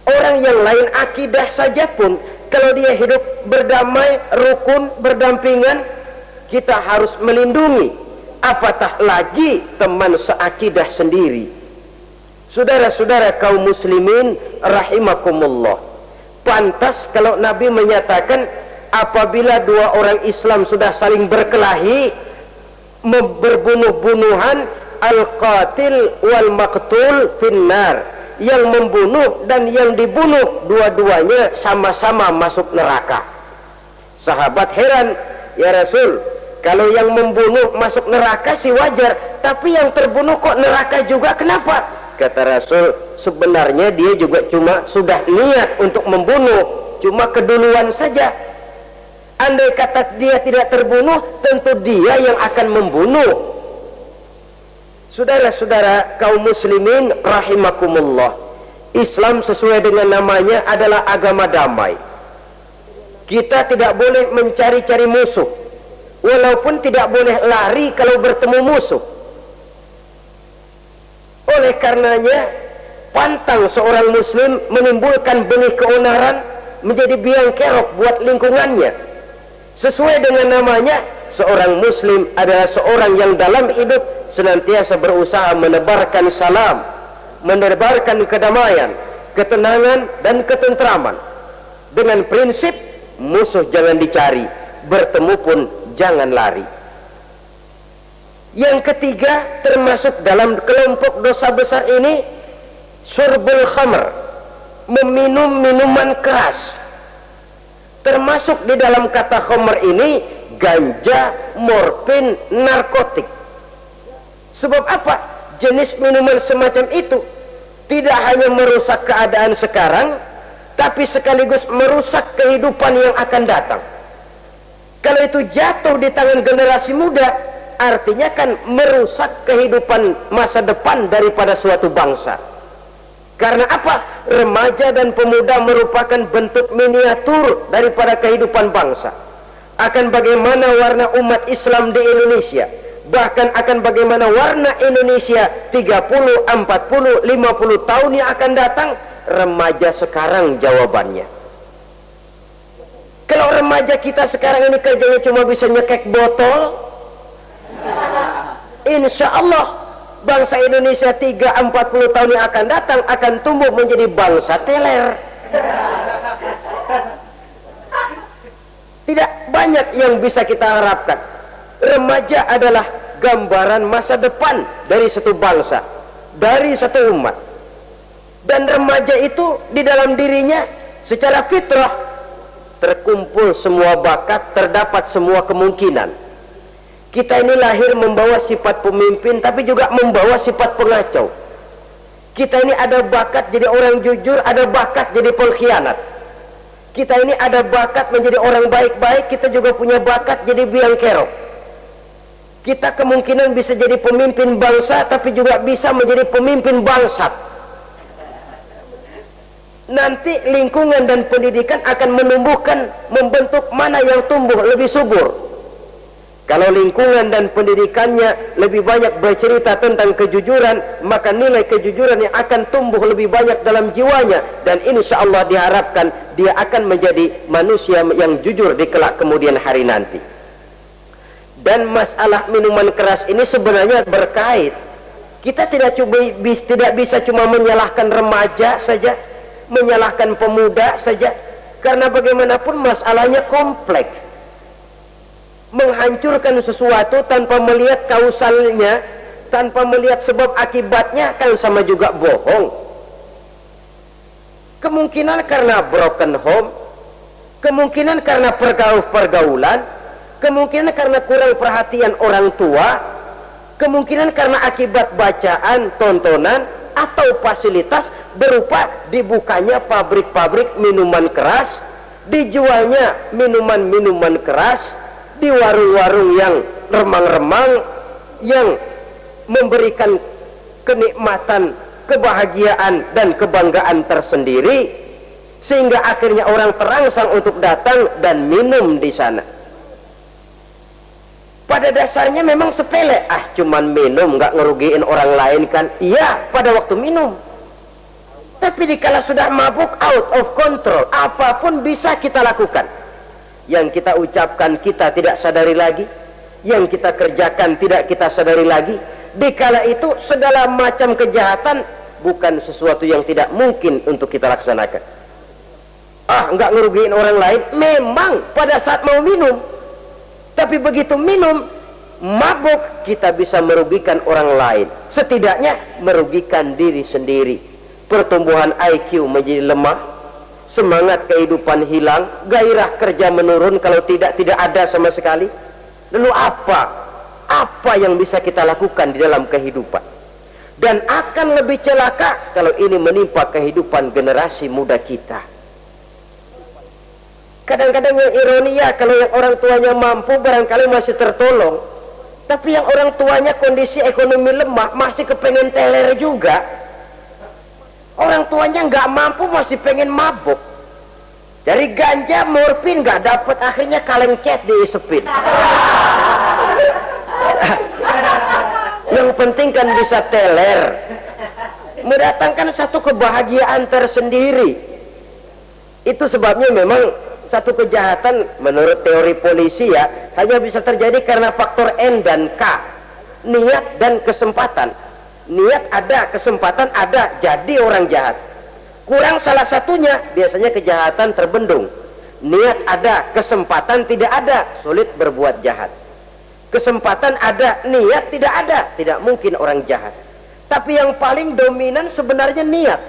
orang yang lain akidah saja pun, kalau dia hidup berdamai, rukun, berdampingan, kita harus melindungi. Apatah lagi teman seakidah sendiri. Saudara-saudara kaum muslimin rahimakumullah, pantas kalau Nabi menyatakan apabila dua orang Islam sudah saling berkelahi, berbunuh-bunuhan, al-qatil wal maqtul finnar, yang membunuh dan yang dibunuh dua-duanya sama-sama masuk neraka. Sahabat heran, ya Rasul, kalau yang membunuh masuk neraka sih wajar, tapi yang terbunuh kok neraka juga, kenapa? Kata Rasul, sebenarnya dia juga cuma sudah niat untuk membunuh, cuma keduluan saja. Andai kata dia tidak terbunuh, tentu dia yang akan membunuh. Saudara-saudara kaum muslimin rahimakumullah, Islam sesuai dengan namanya adalah agama damai. Kita tidak boleh mencari-cari musuh, walaupun tidak boleh lari kalau bertemu musuh. Oleh karenanya, pantang seorang muslim menimbulkan benih keonaran menjadi biang kerok buat lingkungannya. Sesuai dengan namanya, seorang muslim adalah seorang yang dalam hidup senantiasa berusaha menebarkan salam, menebarkan kedamaian, ketenangan dan ketentraman, dengan prinsip musuh jangan dicari, bertemu pun jangan lari. Yang ketiga, termasuk dalam kelompok dosa besar ini, syurbul khamr, meminum minuman keras. Termasuk di dalam kata khamr ini ganja, morfin, narkotik. Sebab apa? Jenis minuman semacam itu tidak hanya merusak keadaan sekarang, tapi sekaligus merusak kehidupan yang akan datang. Kalau itu jatuh di tangan generasi muda, artinya kan merusak kehidupan masa depan daripada suatu bangsa. Karena apa? Remaja dan pemuda merupakan bentuk miniatur daripada kehidupan bangsa. Akan bagaimana warna umat Islam di Indonesia, bahkan akan bagaimana warna Indonesia 30, 40, 50 tahun yang akan datang, remaja sekarang jawabannya. Kalau remaja kita sekarang ini kerjanya cuma bisa nyekek botol, insya Allah bangsa Indonesia 30-40 tahun yang akan datang akan tumbuh menjadi bangsa teler. Tidak banyak yang bisa kita harapkan. Remaja adalah gambaran masa depan dari satu bangsa, dari satu umat. Dan remaja itu di dalam dirinya secara fitrah terkumpul semua bakat, terdapat semua kemungkinan. Kita ini lahir membawa sifat pemimpin, tapi juga membawa sifat pengacau. Kita ini ada bakat jadi orang jujur, ada bakat jadi pengkhianat. Kita ini ada bakat menjadi orang baik-baik, kita juga punya bakat jadi biang kerok. Kita kemungkinan bisa jadi pemimpin bangsa, tapi juga bisa menjadi pemimpin bangsat. Nanti lingkungan dan pendidikan akan menumbuhkan, membentuk mana yang tumbuh lebih subur. Kalau lingkungan dan pendidikannya lebih banyak bercerita tentang kejujuran, maka nilai kejujuran yang akan tumbuh lebih banyak dalam jiwanya, dan insya Allah diharapkan dia akan menjadi manusia yang jujur di kelak kemudian hari nanti. Dan masalah minuman keras ini sebenarnya berkait. Kita tidak bisa cuma menyalahkan remaja saja, menyalahkan pemuda saja, karena bagaimanapun masalahnya kompleks. Menghancurkan sesuatu tanpa melihat kausalnya, tanpa melihat sebab akibatnya, kan sama juga bohong. Kemungkinan karena broken home, kemungkinan karena pergaulan, kemungkinan karena kurang perhatian orang tua, kemungkinan karena akibat bacaan, tontonan, atau fasilitas berupa dibukanya pabrik-pabrik minuman keras, dijualnya minuman-minuman keras di warung-warung yang remang-remang, yang memberikan kenikmatan, kebahagiaan dan kebanggaan tersendiri, sehingga akhirnya orang terangsang untuk datang dan minum di sana. Pada dasarnya memang sepele, cuman minum, nggak ngerugiin orang lain kan? Iya, pada waktu minum. Tapi dikala sudah mabuk, out of control, apapun bisa kita lakukan. Yang kita ucapkan kita tidak sadari lagi, yang kita kerjakan tidak kita sadari lagi. Dikala itu segala macam kejahatan bukan sesuatu yang tidak mungkin untuk kita laksanakan. Nggak ngerugiin orang lain, memang pada saat mau minum. Tapi begitu minum, mabuk, kita bisa merugikan orang lain, setidaknya merugikan diri sendiri. Pertumbuhan IQ menjadi lemah, semangat kehidupan hilang, gairah kerja menurun, kalau tidak ada sama sekali. Lalu apa yang bisa kita lakukan di dalam kehidupan? Dan akan lebih celaka kalau ini menimpa kehidupan generasi muda kita. Kadang-kadang yang ironi ya, kalau yang orang tuanya mampu barangkali masih tertolong, tapi yang orang tuanya kondisi ekonomi lemah masih kepengen teler juga. Orang tuanya nggak mampu masih pengen mabuk. Dari ganja, morfin nggak dapat, akhirnya kaleng cat diisepin. Yang penting kan bisa teler, mendatangkan satu kebahagiaan tersendiri. Itu sebabnya memang satu kejahatan menurut teori polisi ya hanya bisa terjadi karena faktor N dan K, niat dan kesempatan. Niat ada, kesempatan ada, jadi orang jahat. Kurang salah satunya, biasanya kejahatan terbendung. Niat ada, kesempatan tidak ada, sulit berbuat jahat. Kesempatan ada, niat tidak ada, tidak mungkin orang jahat. Tapi yang paling dominan sebenarnya niat.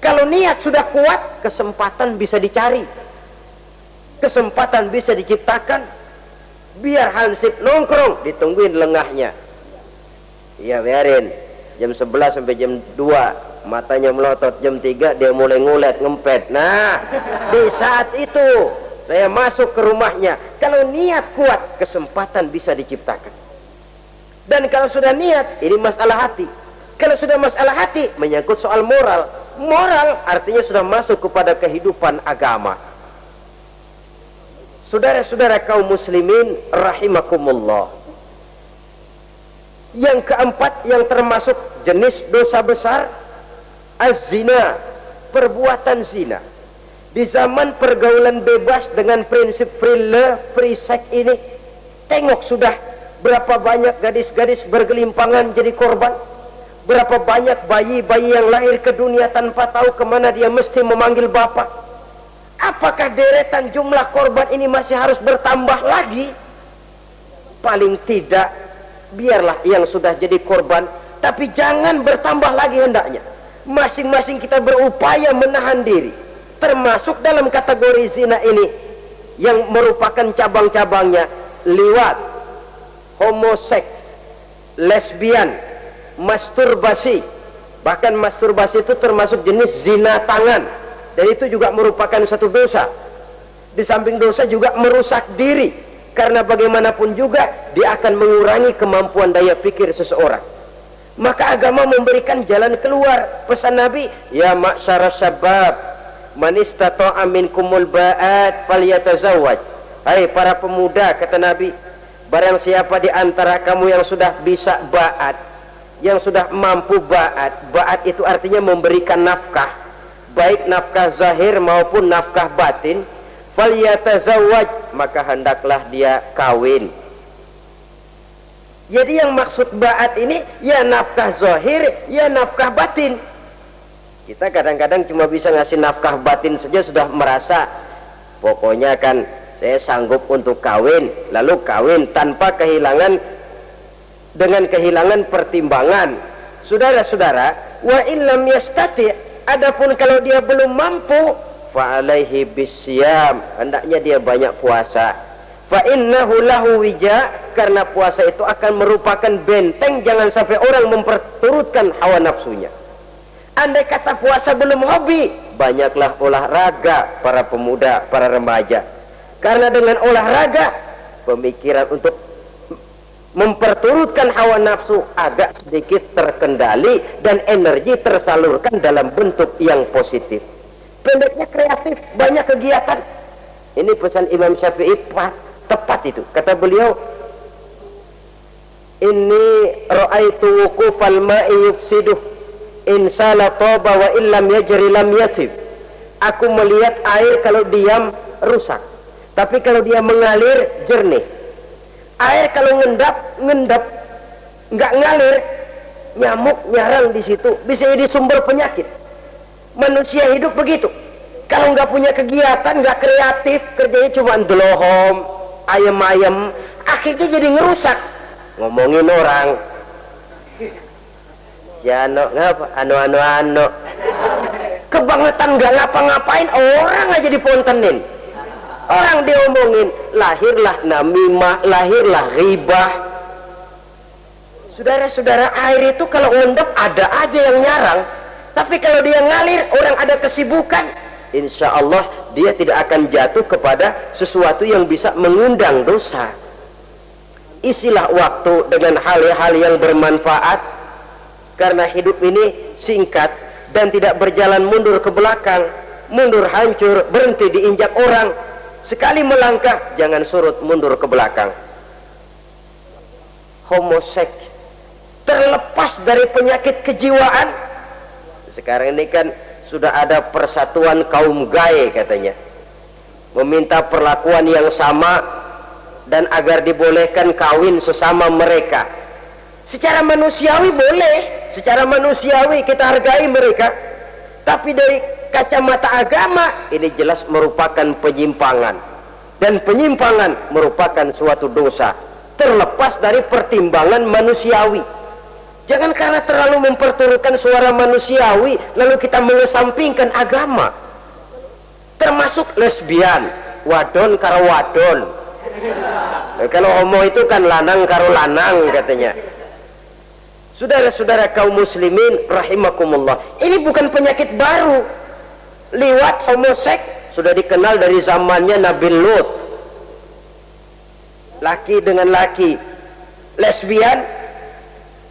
Kalau niat sudah kuat, kesempatan bisa dicari, kesempatan bisa diciptakan. Biar Hansip nongkrong, ditungguin lengahnya. Ya biarin, jam 11 sampai jam 2 matanya melotot, jam 3 dia mulai ngulet, ngempet. Nah, di saat itu saya masuk ke rumahnya. Kalau niat kuat, kesempatan bisa diciptakan. Dan kalau sudah niat, ini masalah hati. Kalau sudah masalah hati, menyangkut soal moral. Moral artinya sudah masuk kepada kehidupan agama. Saudara-saudara kaum muslimin rahimakumullah. Yang keempat yang termasuk jenis dosa besar, az-zina, perbuatan zina. Di zaman pergaulan bebas dengan prinsip free love, free sex ini, tengok sudah berapa banyak gadis-gadis bergelimpangan jadi korban. Berapa banyak bayi-bayi yang lahir ke dunia tanpa tahu kemana dia mesti memanggil bapak. Apakah deretan jumlah korban ini masih harus bertambah lagi? Paling tidak, biarlah yang sudah jadi korban, tapi jangan bertambah lagi hendaknya. Masing-masing kita berupaya menahan diri, termasuk dalam kategori zina ini yang merupakan cabang-cabangnya: liwat, homoseks, lesbian, masturbasi, Bahkan masturbasi itu termasuk jenis zina tangan, dan itu juga merupakan satu dosa. Di samping dosa juga merusak diri, karena bagaimanapun juga dia akan mengurangi kemampuan daya pikir seseorang. Maka agama memberikan jalan keluar. Pesan Nabi, ya ma'syara syabab, man istata'a minkumul ba'at falyatazawwaj. Hai para pemuda, kata Nabi, barang siapa di antara kamu yang sudah bisa ba'at, yang sudah mampu ba'at. Ba'at itu artinya memberikan nafkah, baik nafkah zahir maupun nafkah batin. Falyatazawwaj, maka hendaklah dia kawin. Jadi yang maksud ba'at ini ya nafkah zahir, ya nafkah batin. Kita kadang-kadang cuma bisa ngasih nafkah batin saja sudah merasa pokoknya kan saya sanggup untuk kawin, lalu kawin tanpa kehilangan, dengan kehilangan pertimbangan. Saudara-saudara, wa illam yastati, adapun kalau dia belum mampu, fa alaihi bisyam, hendaknya dia banyak puasa. Fa innahu lahu wija, karena puasa itu akan merupakan benteng jangan sampai orang memperturutkan hawa nafsunya. Andai kata puasa belum hobi, banyaklah olahraga para pemuda, para remaja. Karena dengan olahraga, pemikiran untuk memperturutkan hawa nafsu agak sedikit terkendali dan energi tersalurkan dalam bentuk yang positif. Pendeknya kreatif, banyak kegiatan. Ini pesan Imam Syafi'i tepat itu. Kata beliau, inni ra'aitu wuqufal ma'i yufsiduh insala toba wa illam yajri lam yasib. Aku melihat air kalau diam rusak, tapi kalau dia mengalir jernih. Air kalau ngendap nggak ngalir, nyamuk nyarang di situ, bisa jadi sumber penyakit. Manusia hidup begitu. Kalau nggak punya kegiatan, nggak kreatif, kerjanya cuma delohom, ayam-ayam, akhirnya jadi ngerusak. Ngomongin orang, Jano ngapa? Anu. Kebangetan nggak ngapa-ngapain, orang aja dipontenin. Orang diomongin, lahirlah namimah, lahirlah ribah. Saudara-saudara, air itu kalau ngendap ada aja yang nyarang. Tapi kalau dia ngalir, orang ada kesibukan, insya Allah dia tidak akan jatuh kepada sesuatu yang bisa mengundang dosa. Isilah waktu dengan hal-hal yang bermanfaat, karena hidup ini singkat dan tidak berjalan mundur ke belakang. Mundur hancur, berhenti diinjak orang. Sekali melangkah, jangan surut mundur ke belakang. Homoseks, terlepas dari penyakit kejiwaan. Sekarang ini kan sudah ada persatuan kaum gay katanya, meminta perlakuan yang sama dan agar dibolehkan kawin sesama mereka. Secara manusiawi boleh, secara manusiawi kita hargai mereka, tapi dari kacamata agama ini jelas merupakan penyimpangan, dan penyimpangan merupakan suatu dosa terlepas dari pertimbangan manusiawi. Jangan karena terlalu memperturutkan suara manusiawi lalu kita mengesampingkan agama. Termasuk lesbian, wadon karo wadon. Kalau homo itu kan lanang karo lanang katanya. Saudara-saudara kaum muslimin rahimakumullah, ini bukan penyakit baru. Liwat, homoseks sudah dikenal dari zamannya Nabi Lut, laki dengan laki. Lesbian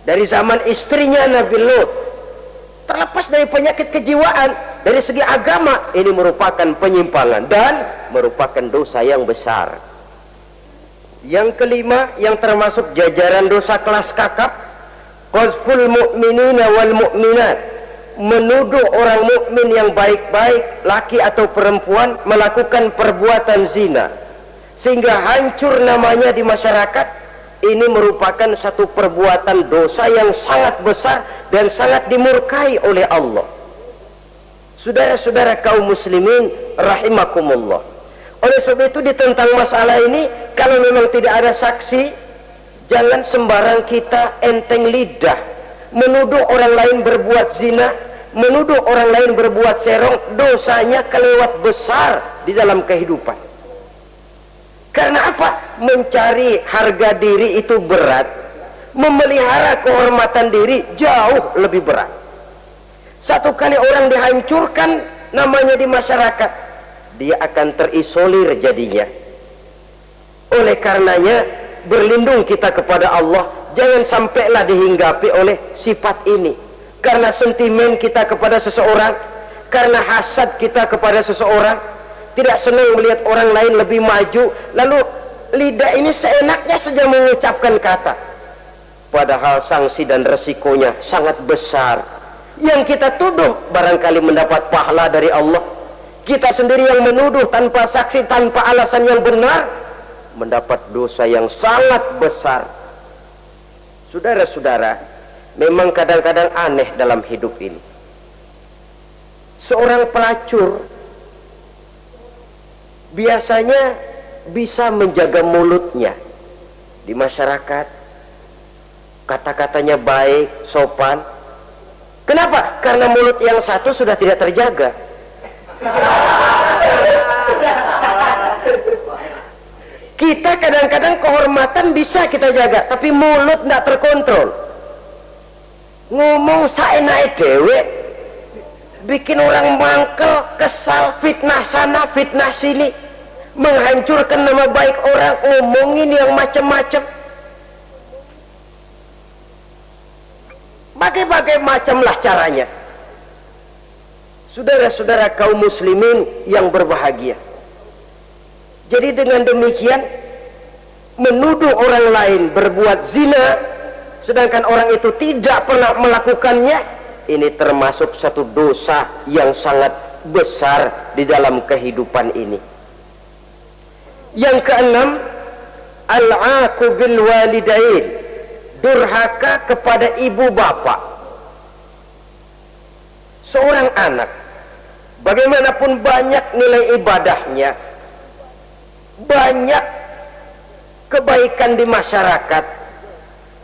dari zaman istrinya Nabi Lut. Terlepas dari penyakit kejiwaan, dari segi agama ini merupakan penyimpangan dan merupakan dosa yang besar. Yang kelima, yang termasuk jajaran dosa kelas kakap, qazful mu'minina wal mu'minat, menuduh orang mukmin yang baik-baik, laki atau perempuan, melakukan perbuatan zina sehingga hancur namanya di masyarakat. Ini merupakan satu perbuatan dosa yang sangat besar dan sangat dimurkai oleh Allah. Saudara-saudara kaum muslimin rahimakumullah, oleh sebab itu di tentang masalah ini, kalau memang tidak ada saksi, jangan sembarang kita enteng lidah menuduh orang lain berbuat zina, menuduh orang lain berbuat serong. Dosanya kelewat besar di dalam kehidupan. Karena apa? Mencari harga diri itu berat, memelihara kehormatan diri jauh lebih berat. Satu kali orang dihancurkan namanya di masyarakat, dia akan terisolir jadinya. Oleh karenanya berlindung kita kepada Allah, jangan sampailah dihinggapi oleh sifat ini. Karena sentimen kita kepada seseorang, karena hasad kita kepada seseorang, tidak senang melihat orang lain lebih maju, lalu lidah ini seenaknya saja mengucapkan kata, padahal sanksi dan resikonya sangat besar. Yang kita tuduh barangkali mendapat pahala dari Allah, kita sendiri yang menuduh tanpa saksi, tanpa alasan yang benar, mendapat dosa yang sangat besar. Saudara-saudara, memang kadang-kadang aneh dalam hidup ini. Seorang pelacur biasanya bisa menjaga mulutnya di masyarakat, kata-katanya baik, sopan. Kenapa? Karena mulut yang satu sudah tidak terjaga. Kita kadang-kadang kehormatan bisa kita jaga, tapi mulut tidak terkontrol. Ngomong saenake dewe, bikin orang mangkel, kesal, fitnah sana, fitnah sini, menghancurkan nama baik orang, ngomongin yang macam-macam. Bagai-bagai macamlah caranya. Saudara-saudara kaum muslimin yang berbahagia, jadi dengan demikian menuduh orang lain berbuat zina sedangkan orang itu tidak pernah melakukannya, ini termasuk satu dosa yang sangat besar di dalam kehidupan ini. Yang keenam, al-aqu bil walidain, durhaka kepada ibu bapak. Seorang anak, bagaimanapun banyak nilai ibadahnya, banyak kebaikan di masyarakat,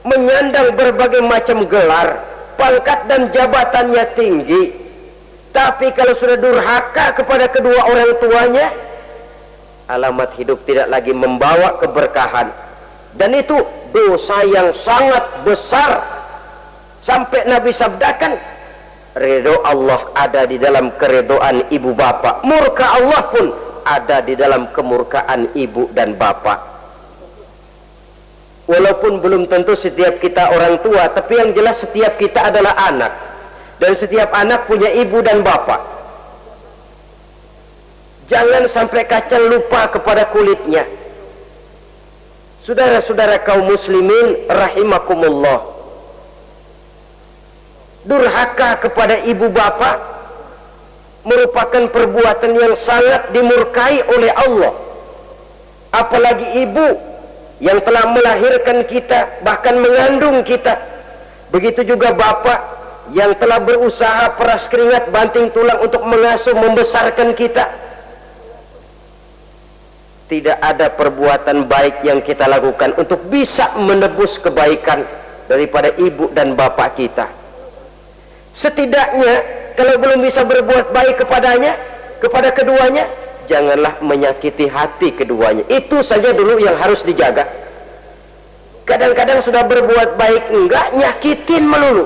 menyandang berbagai macam gelar, pangkat dan jabatannya tinggi, tapi kalau sudah durhaka kepada kedua orang tuanya, alamat hidup tidak lagi membawa keberkahan, dan itu dosa yang sangat besar. Sampai Nabi sabdakan, ridho Allah ada di dalam keridhaan ibu bapak, murka Allah pun ada di dalam kemurkaan ibu dan bapak. Walaupun belum tentu setiap kita orang tua, tapi yang jelas setiap kita adalah anak, dan setiap anak punya ibu dan bapak. Jangan sampai kacang lupa kepada kulitnya. Saudara-saudara kaum muslimin rahimakumullah, durhaka kepada ibu bapak merupakan perbuatan yang sangat dimurkai oleh Allah. Apalagi ibu yang telah melahirkan kita, bahkan mengandung kita. Begitu juga bapak yang telah berusaha peras keringat banting tulang untuk mengasuh membesarkan kita. Tidak ada perbuatan baik yang kita lakukan untuk bisa menebus kebaikan daripada ibu dan bapak kita. Setidaknya kalau belum bisa berbuat baik kepadanya, kepada keduanya, janganlah menyakiti hati keduanya. Itu saja dulu yang harus dijaga. Kadang-kadang sudah berbuat baik enggak, nyakitin melulu.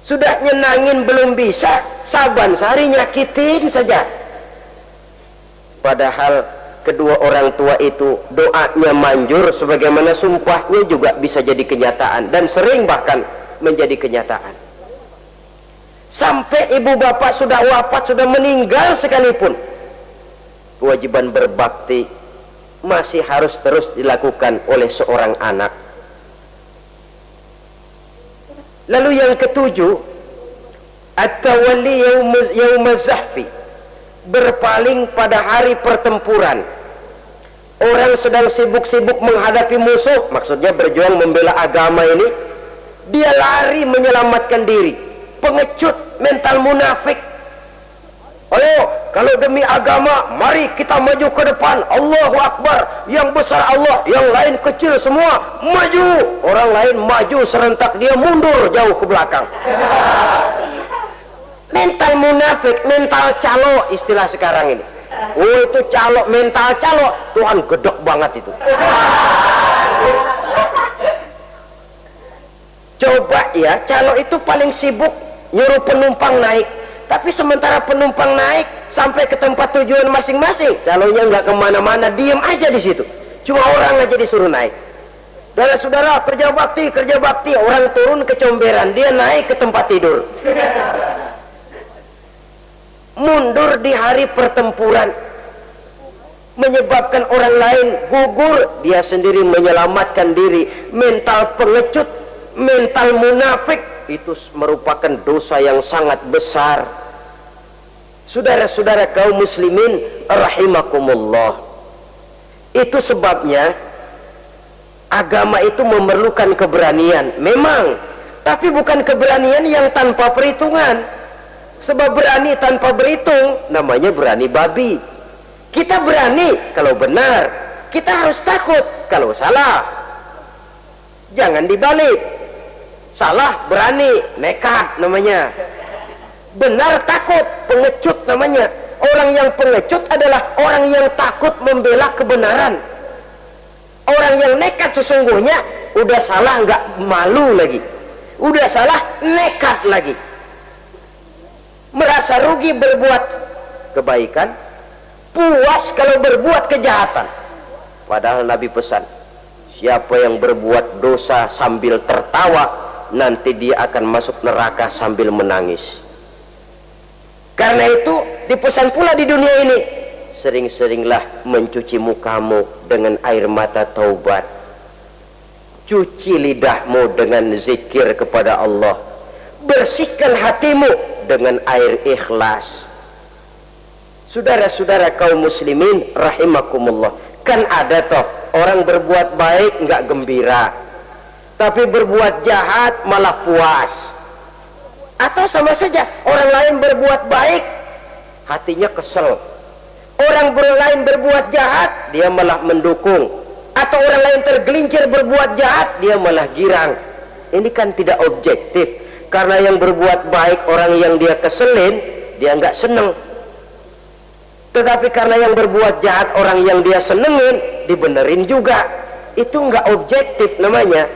Sudah nyenangin belum bisa, saban sehari nyakitin saja. Padahal kedua orang tua itu doanya manjur, sebagaimana sumpahnya juga bisa jadi kenyataan, dan sering bahkan menjadi kenyataan. Sampai ibu bapak sudah wafat, sudah meninggal sekalipun, kewajiban berbakti masih harus terus dilakukan oleh seorang anak. Lalu yang ketujuh, at-tawalli yaumaz zahfi, berpaling pada hari pertempuran. Orang sedang sibuk-sibuk menghadapi musuh, maksudnya berjuang membela agama ini, dia lari menyelamatkan diri. Pengecut, mental munafik. Ayo, kalau demi agama, mari kita maju ke depan. Allahu Akbar, yang besar Allah, yang lain kecil semua maju. Orang lain maju serentak, dia mundur jauh ke belakang. Mental munafik, mental calo istilah sekarang ini. Oh, itu calo, mental calo, Tuhan gedek banget itu. Coba ya, calo itu paling sibuk nyuruh penumpang naik, tapi sementara penumpang naik sampai ke tempat tujuan masing-masing, calonnya nggak kemana-mana, diem aja di situ, cuma orang aja disuruh naik. Saudara-saudara, kerja bakti, orang turun ke comberan, dia naik ke tempat tidur. Mundur di hari pertempuran, menyebabkan orang lain gugur, dia sendiri menyelamatkan diri. Mental pengecut, mental munafik, itu merupakan dosa yang sangat besar. Saudara-saudara kaum muslimin rahimakumullah, itu sebabnya agama itu memerlukan keberanian memang, tapi bukan keberanian yang tanpa perhitungan. Sebab berani tanpa berhitung namanya berani babi. Kita berani kalau benar, kita harus takut kalau salah. Jangan dibalik, salah berani, nekat namanya, benar takut, pengecut namanya. Orang yang pengecut adalah orang yang takut membela kebenaran. Orang yang nekat sesungguhnya udah salah nggak malu lagi, udah salah nekat lagi, merasa rugi berbuat kebaikan, puas kalau berbuat kejahatan. Padahal Nabi pesan, siapa yang berbuat dosa sambil tertawa, nanti dia akan masuk neraka sambil menangis. Karena itu dipesan pula di dunia ini, sering-seringlah mencuci mukamu dengan air mata taubat, cuci lidahmu dengan zikir kepada Allah, bersihkan hatimu dengan air ikhlas. Saudara-saudara kaum muslimin rahimakumullah, kan ada toh orang berbuat baik nggak gembira, tapi berbuat jahat malah puas. Atau sama saja, orang lain berbuat baik hatinya kesel, orang lain berbuat jahat dia malah mendukung, atau orang lain tergelincir berbuat jahat dia malah girang. Ini kan tidak objektif, karena yang berbuat baik orang yang dia keselin dia nggak seneng, tetapi karena yang berbuat jahat orang yang dia senengin dibenerin juga. Itu nggak objektif namanya.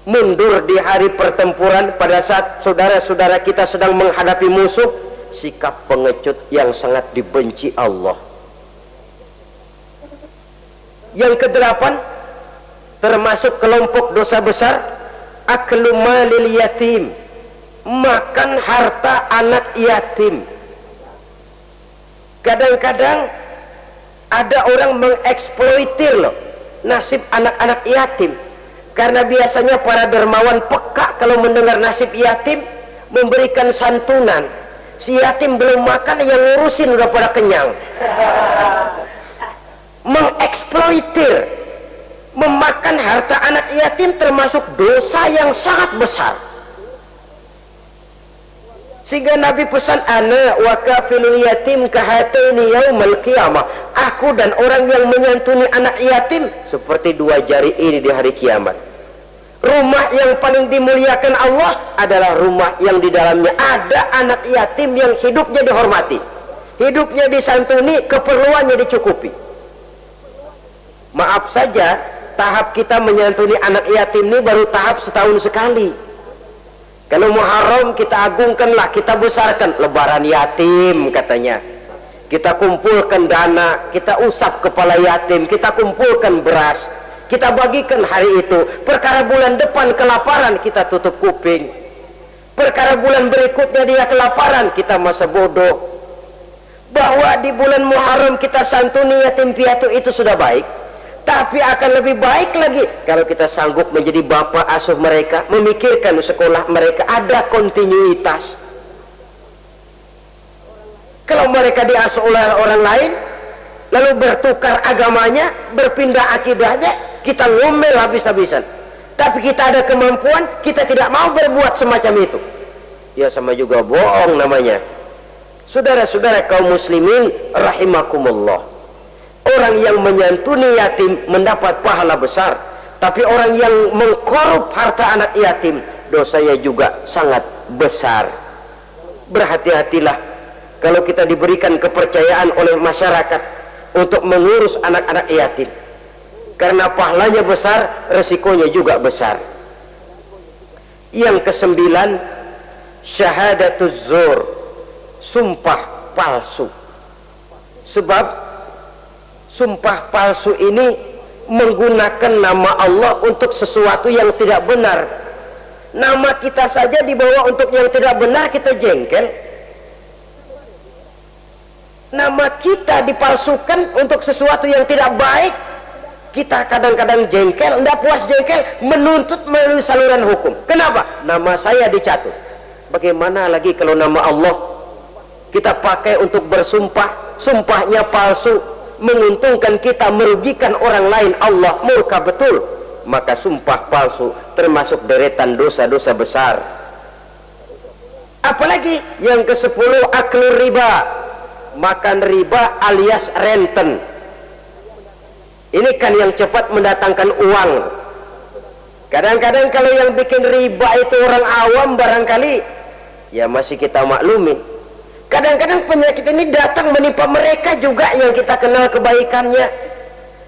Mundur di hari pertempuran pada saat saudara-saudara kita sedang menghadapi musuh, sikap pengecut yang sangat dibenci Allah. Yang kedelapan, termasuk kelompok dosa besar, aklu malil yatim, makan harta anak yatim. Kadang-kadang ada orang mengeksploitir loh nasib anak-anak yatim. Karena biasanya para dermawan peka kalau mendengar nasib yatim, memberikan santunan. Si yatim belum makan, yang ngurusin udah pada kenyang. Mengeksploitir, memakan harta anak yatim termasuk dosa yang sangat besar. Sehingga Nabi pesan, ana wa kafilul yatim kahataini yaumal qiyamah. Aku dan orang yang menyantuni anak yatim seperti dua jari ini di hari kiamat. Rumah yang paling dimuliakan Allah adalah rumah yang di dalamnya ada anak yatim yang hidupnya dihormati, hidupnya disantuni, keperluannya dicukupi. Maaf saja, tahap kita menyantuni anak yatim ini baru tahap setahun sekali. Kalau Muharram kita agungkanlah, kita besarkan. Lebaran yatim katanya, kita kumpulkan dana, kita usap kepala yatim, kita kumpulkan beras, kita bagikan hari itu. Perkara bulan depan kelaparan, kita tutup kuping. Perkara bulan berikutnya dia kelaparan, kita masa bodoh. Bahwa di bulan Muharram kita santuni yatim piatu itu sudah baik, tapi akan lebih baik lagi kalau kita sanggup menjadi bapak asuh mereka, memikirkan sekolah mereka, ada kontinuitas. Kalau mereka diasuh oleh orang lain, lalu bertukar agamanya, berpindah akidahnya, kita ngomel habis-habisan. Tapi kita ada kemampuan, kita tidak mau berbuat semacam itu. Ya sama juga bohong namanya. Saudara-saudara kaum muslimin rahimakumullah, orang yang menyantuni yatim mendapat pahala besar, tapi orang yang mengkorup harta anak yatim dosanya juga sangat besar. Berhati-hatilah kalau kita diberikan kepercayaan oleh masyarakat untuk mengurus anak-anak yatim, karena pahalanya besar, resikonya juga besar. Yang kesembilan, syahadatuz zur, sumpah palsu. Sebab sumpah palsu ini menggunakan nama Allah untuk sesuatu yang tidak benar. Nama kita saja dibawa untuk yang tidak benar, kita jengkel. Nama kita dipalsukan untuk sesuatu yang tidak baik, kita kadang-kadang jengkel. Tidak puas jengkel, menuntut melalui saluran hukum. Kenapa? Nama saya dicatut. Bagaimana lagi kalau nama Allah kita pakai untuk bersumpah, sumpahnya palsu, menguntungkan kita, merugikan orang lain, Allah murka betul. Maka sumpah palsu termasuk deretan dosa-dosa besar. Apalagi yang ke-10, aklur riba, makan riba alias renten. Ini kan yang cepat mendatangkan uang. Kadang-kadang kalau yang bikin riba itu orang awam barangkali ya masih kita maklumi. Kadang-kadang penyakit ini datang menimpa mereka juga yang kita kenal kebaikannya,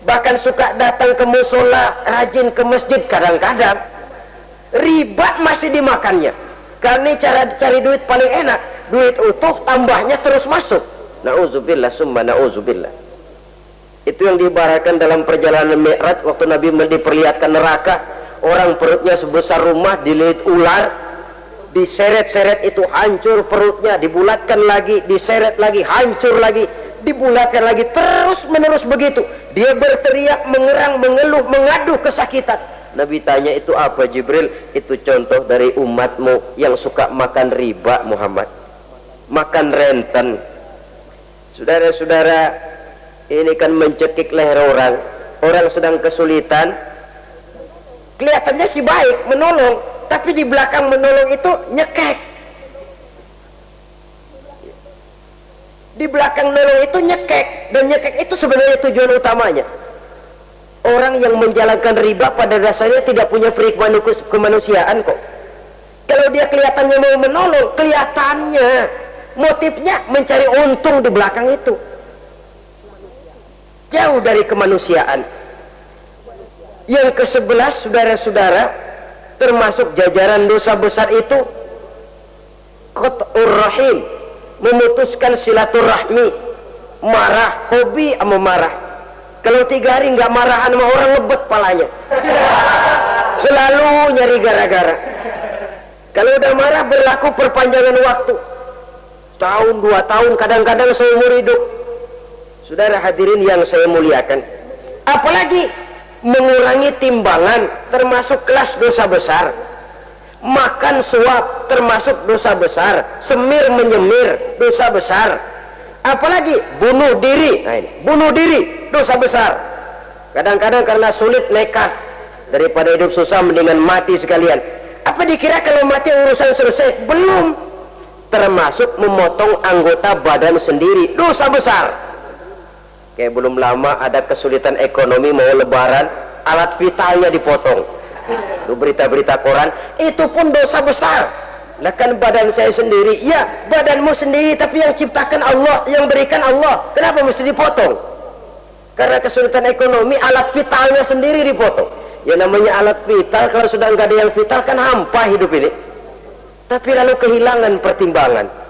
bahkan suka datang ke musola, rajin ke masjid. Kadang-kadang riba masih dimakannya, karena cara cari duit paling enak, duit utuh tambahnya terus masuk. Na'udzubillah summa na'udzubillah. Itu yang diibaratkan dalam perjalanan Mi'raj, waktu Nabi diperlihatkan neraka, orang perutnya sebesar rumah dililit ular, diseret-seret itu hancur perutnya, dibulatkan lagi, diseret lagi, hancur lagi, dibulatkan lagi, terus menerus begitu. Dia berteriak, mengerang, mengeluh, mengadu kesakitan. Nabi tanya, itu apa Jibril? Itu contoh dari umatmu yang suka makan riba Muhammad, makan renten. Saudara-saudara, ini kan mencekik leher orang. Orang sedang kesulitan, kelihatannya sih baik, menolong, tapi di belakang menolong itu nyekek. Di belakang menolong itu nyekek, dan nyekek itu sebenarnya tujuan utamanya. Orang yang menjalankan riba pada dasarnya tidak punya perikman kemanusiaan kok. Kalau dia kelihatannya mau menolong, kelihatannya motifnya mencari untung di belakang itu, jauh dari kemanusiaan. Yang ke-11, saudara-saudara, termasuk jajaran dosa besar itu qat'ur rahim, memutuskan silaturahmi. Marah, hobi sama marah. Kalau 3 hari nggak marahan sama orang, lebet palanya, selalu nyari gara-gara. Kalau udah marah berlaku perpanjangan waktu, tahun 2 tahun, kadang-kadang seumur hidup. Saudara hadirin yang saya muliakan, apalagi mengurangi timbangan termasuk kelas dosa besar. Makan suap termasuk dosa besar. Semir menyemir dosa besar. Apalagi bunuh diri. Nah ini, bunuh diri dosa besar. Kadang-kadang karena sulit nekat, daripada hidup susah mendingan mati sekalian. Apa dikira kalau mati urusan selesai? Belum. Termasuk memotong anggota badan sendiri, dosa besar. Kayak belum lama ada kesulitan ekonomi, mau lebaran, alat vitalnya dipotong. Itu berita-berita koran, itu pun dosa besar. Lah kan badan saya sendiri, ya badanmu sendiri, tapi yang ciptakan Allah, yang berikan Allah, kenapa mesti dipotong? Karena kesulitan ekonomi, alat vitalnya sendiri dipotong. Ya namanya alat vital, kalau sudah nggak ada yang vital kan hampa hidup ini. Tapi lalu kehilangan pertimbangan.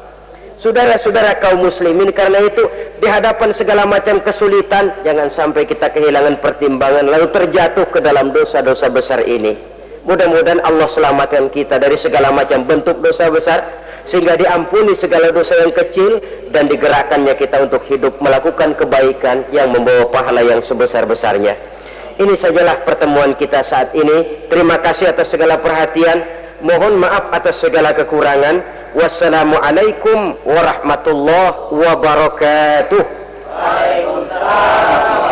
Saudara-saudara kaum muslimin, karena itu di hadapan segala macam kesulitan, jangan sampai kita kehilangan pertimbangan lalu terjatuh ke dalam dosa-dosa besar ini. Mudah-mudahan Allah selamatkan kita dari segala macam bentuk dosa besar, sehingga diampuni segala dosa yang kecil, dan digerakkannya kita untuk hidup melakukan kebaikan yang membawa pahala yang sebesar-besarnya. Ini sajalah pertemuan kita saat ini. Terima kasih atas segala perhatian, mohon maaf atas segala kekurangan. Wassalamualaikum warahmatullahi wabarakatuh. Waalaikumsalam.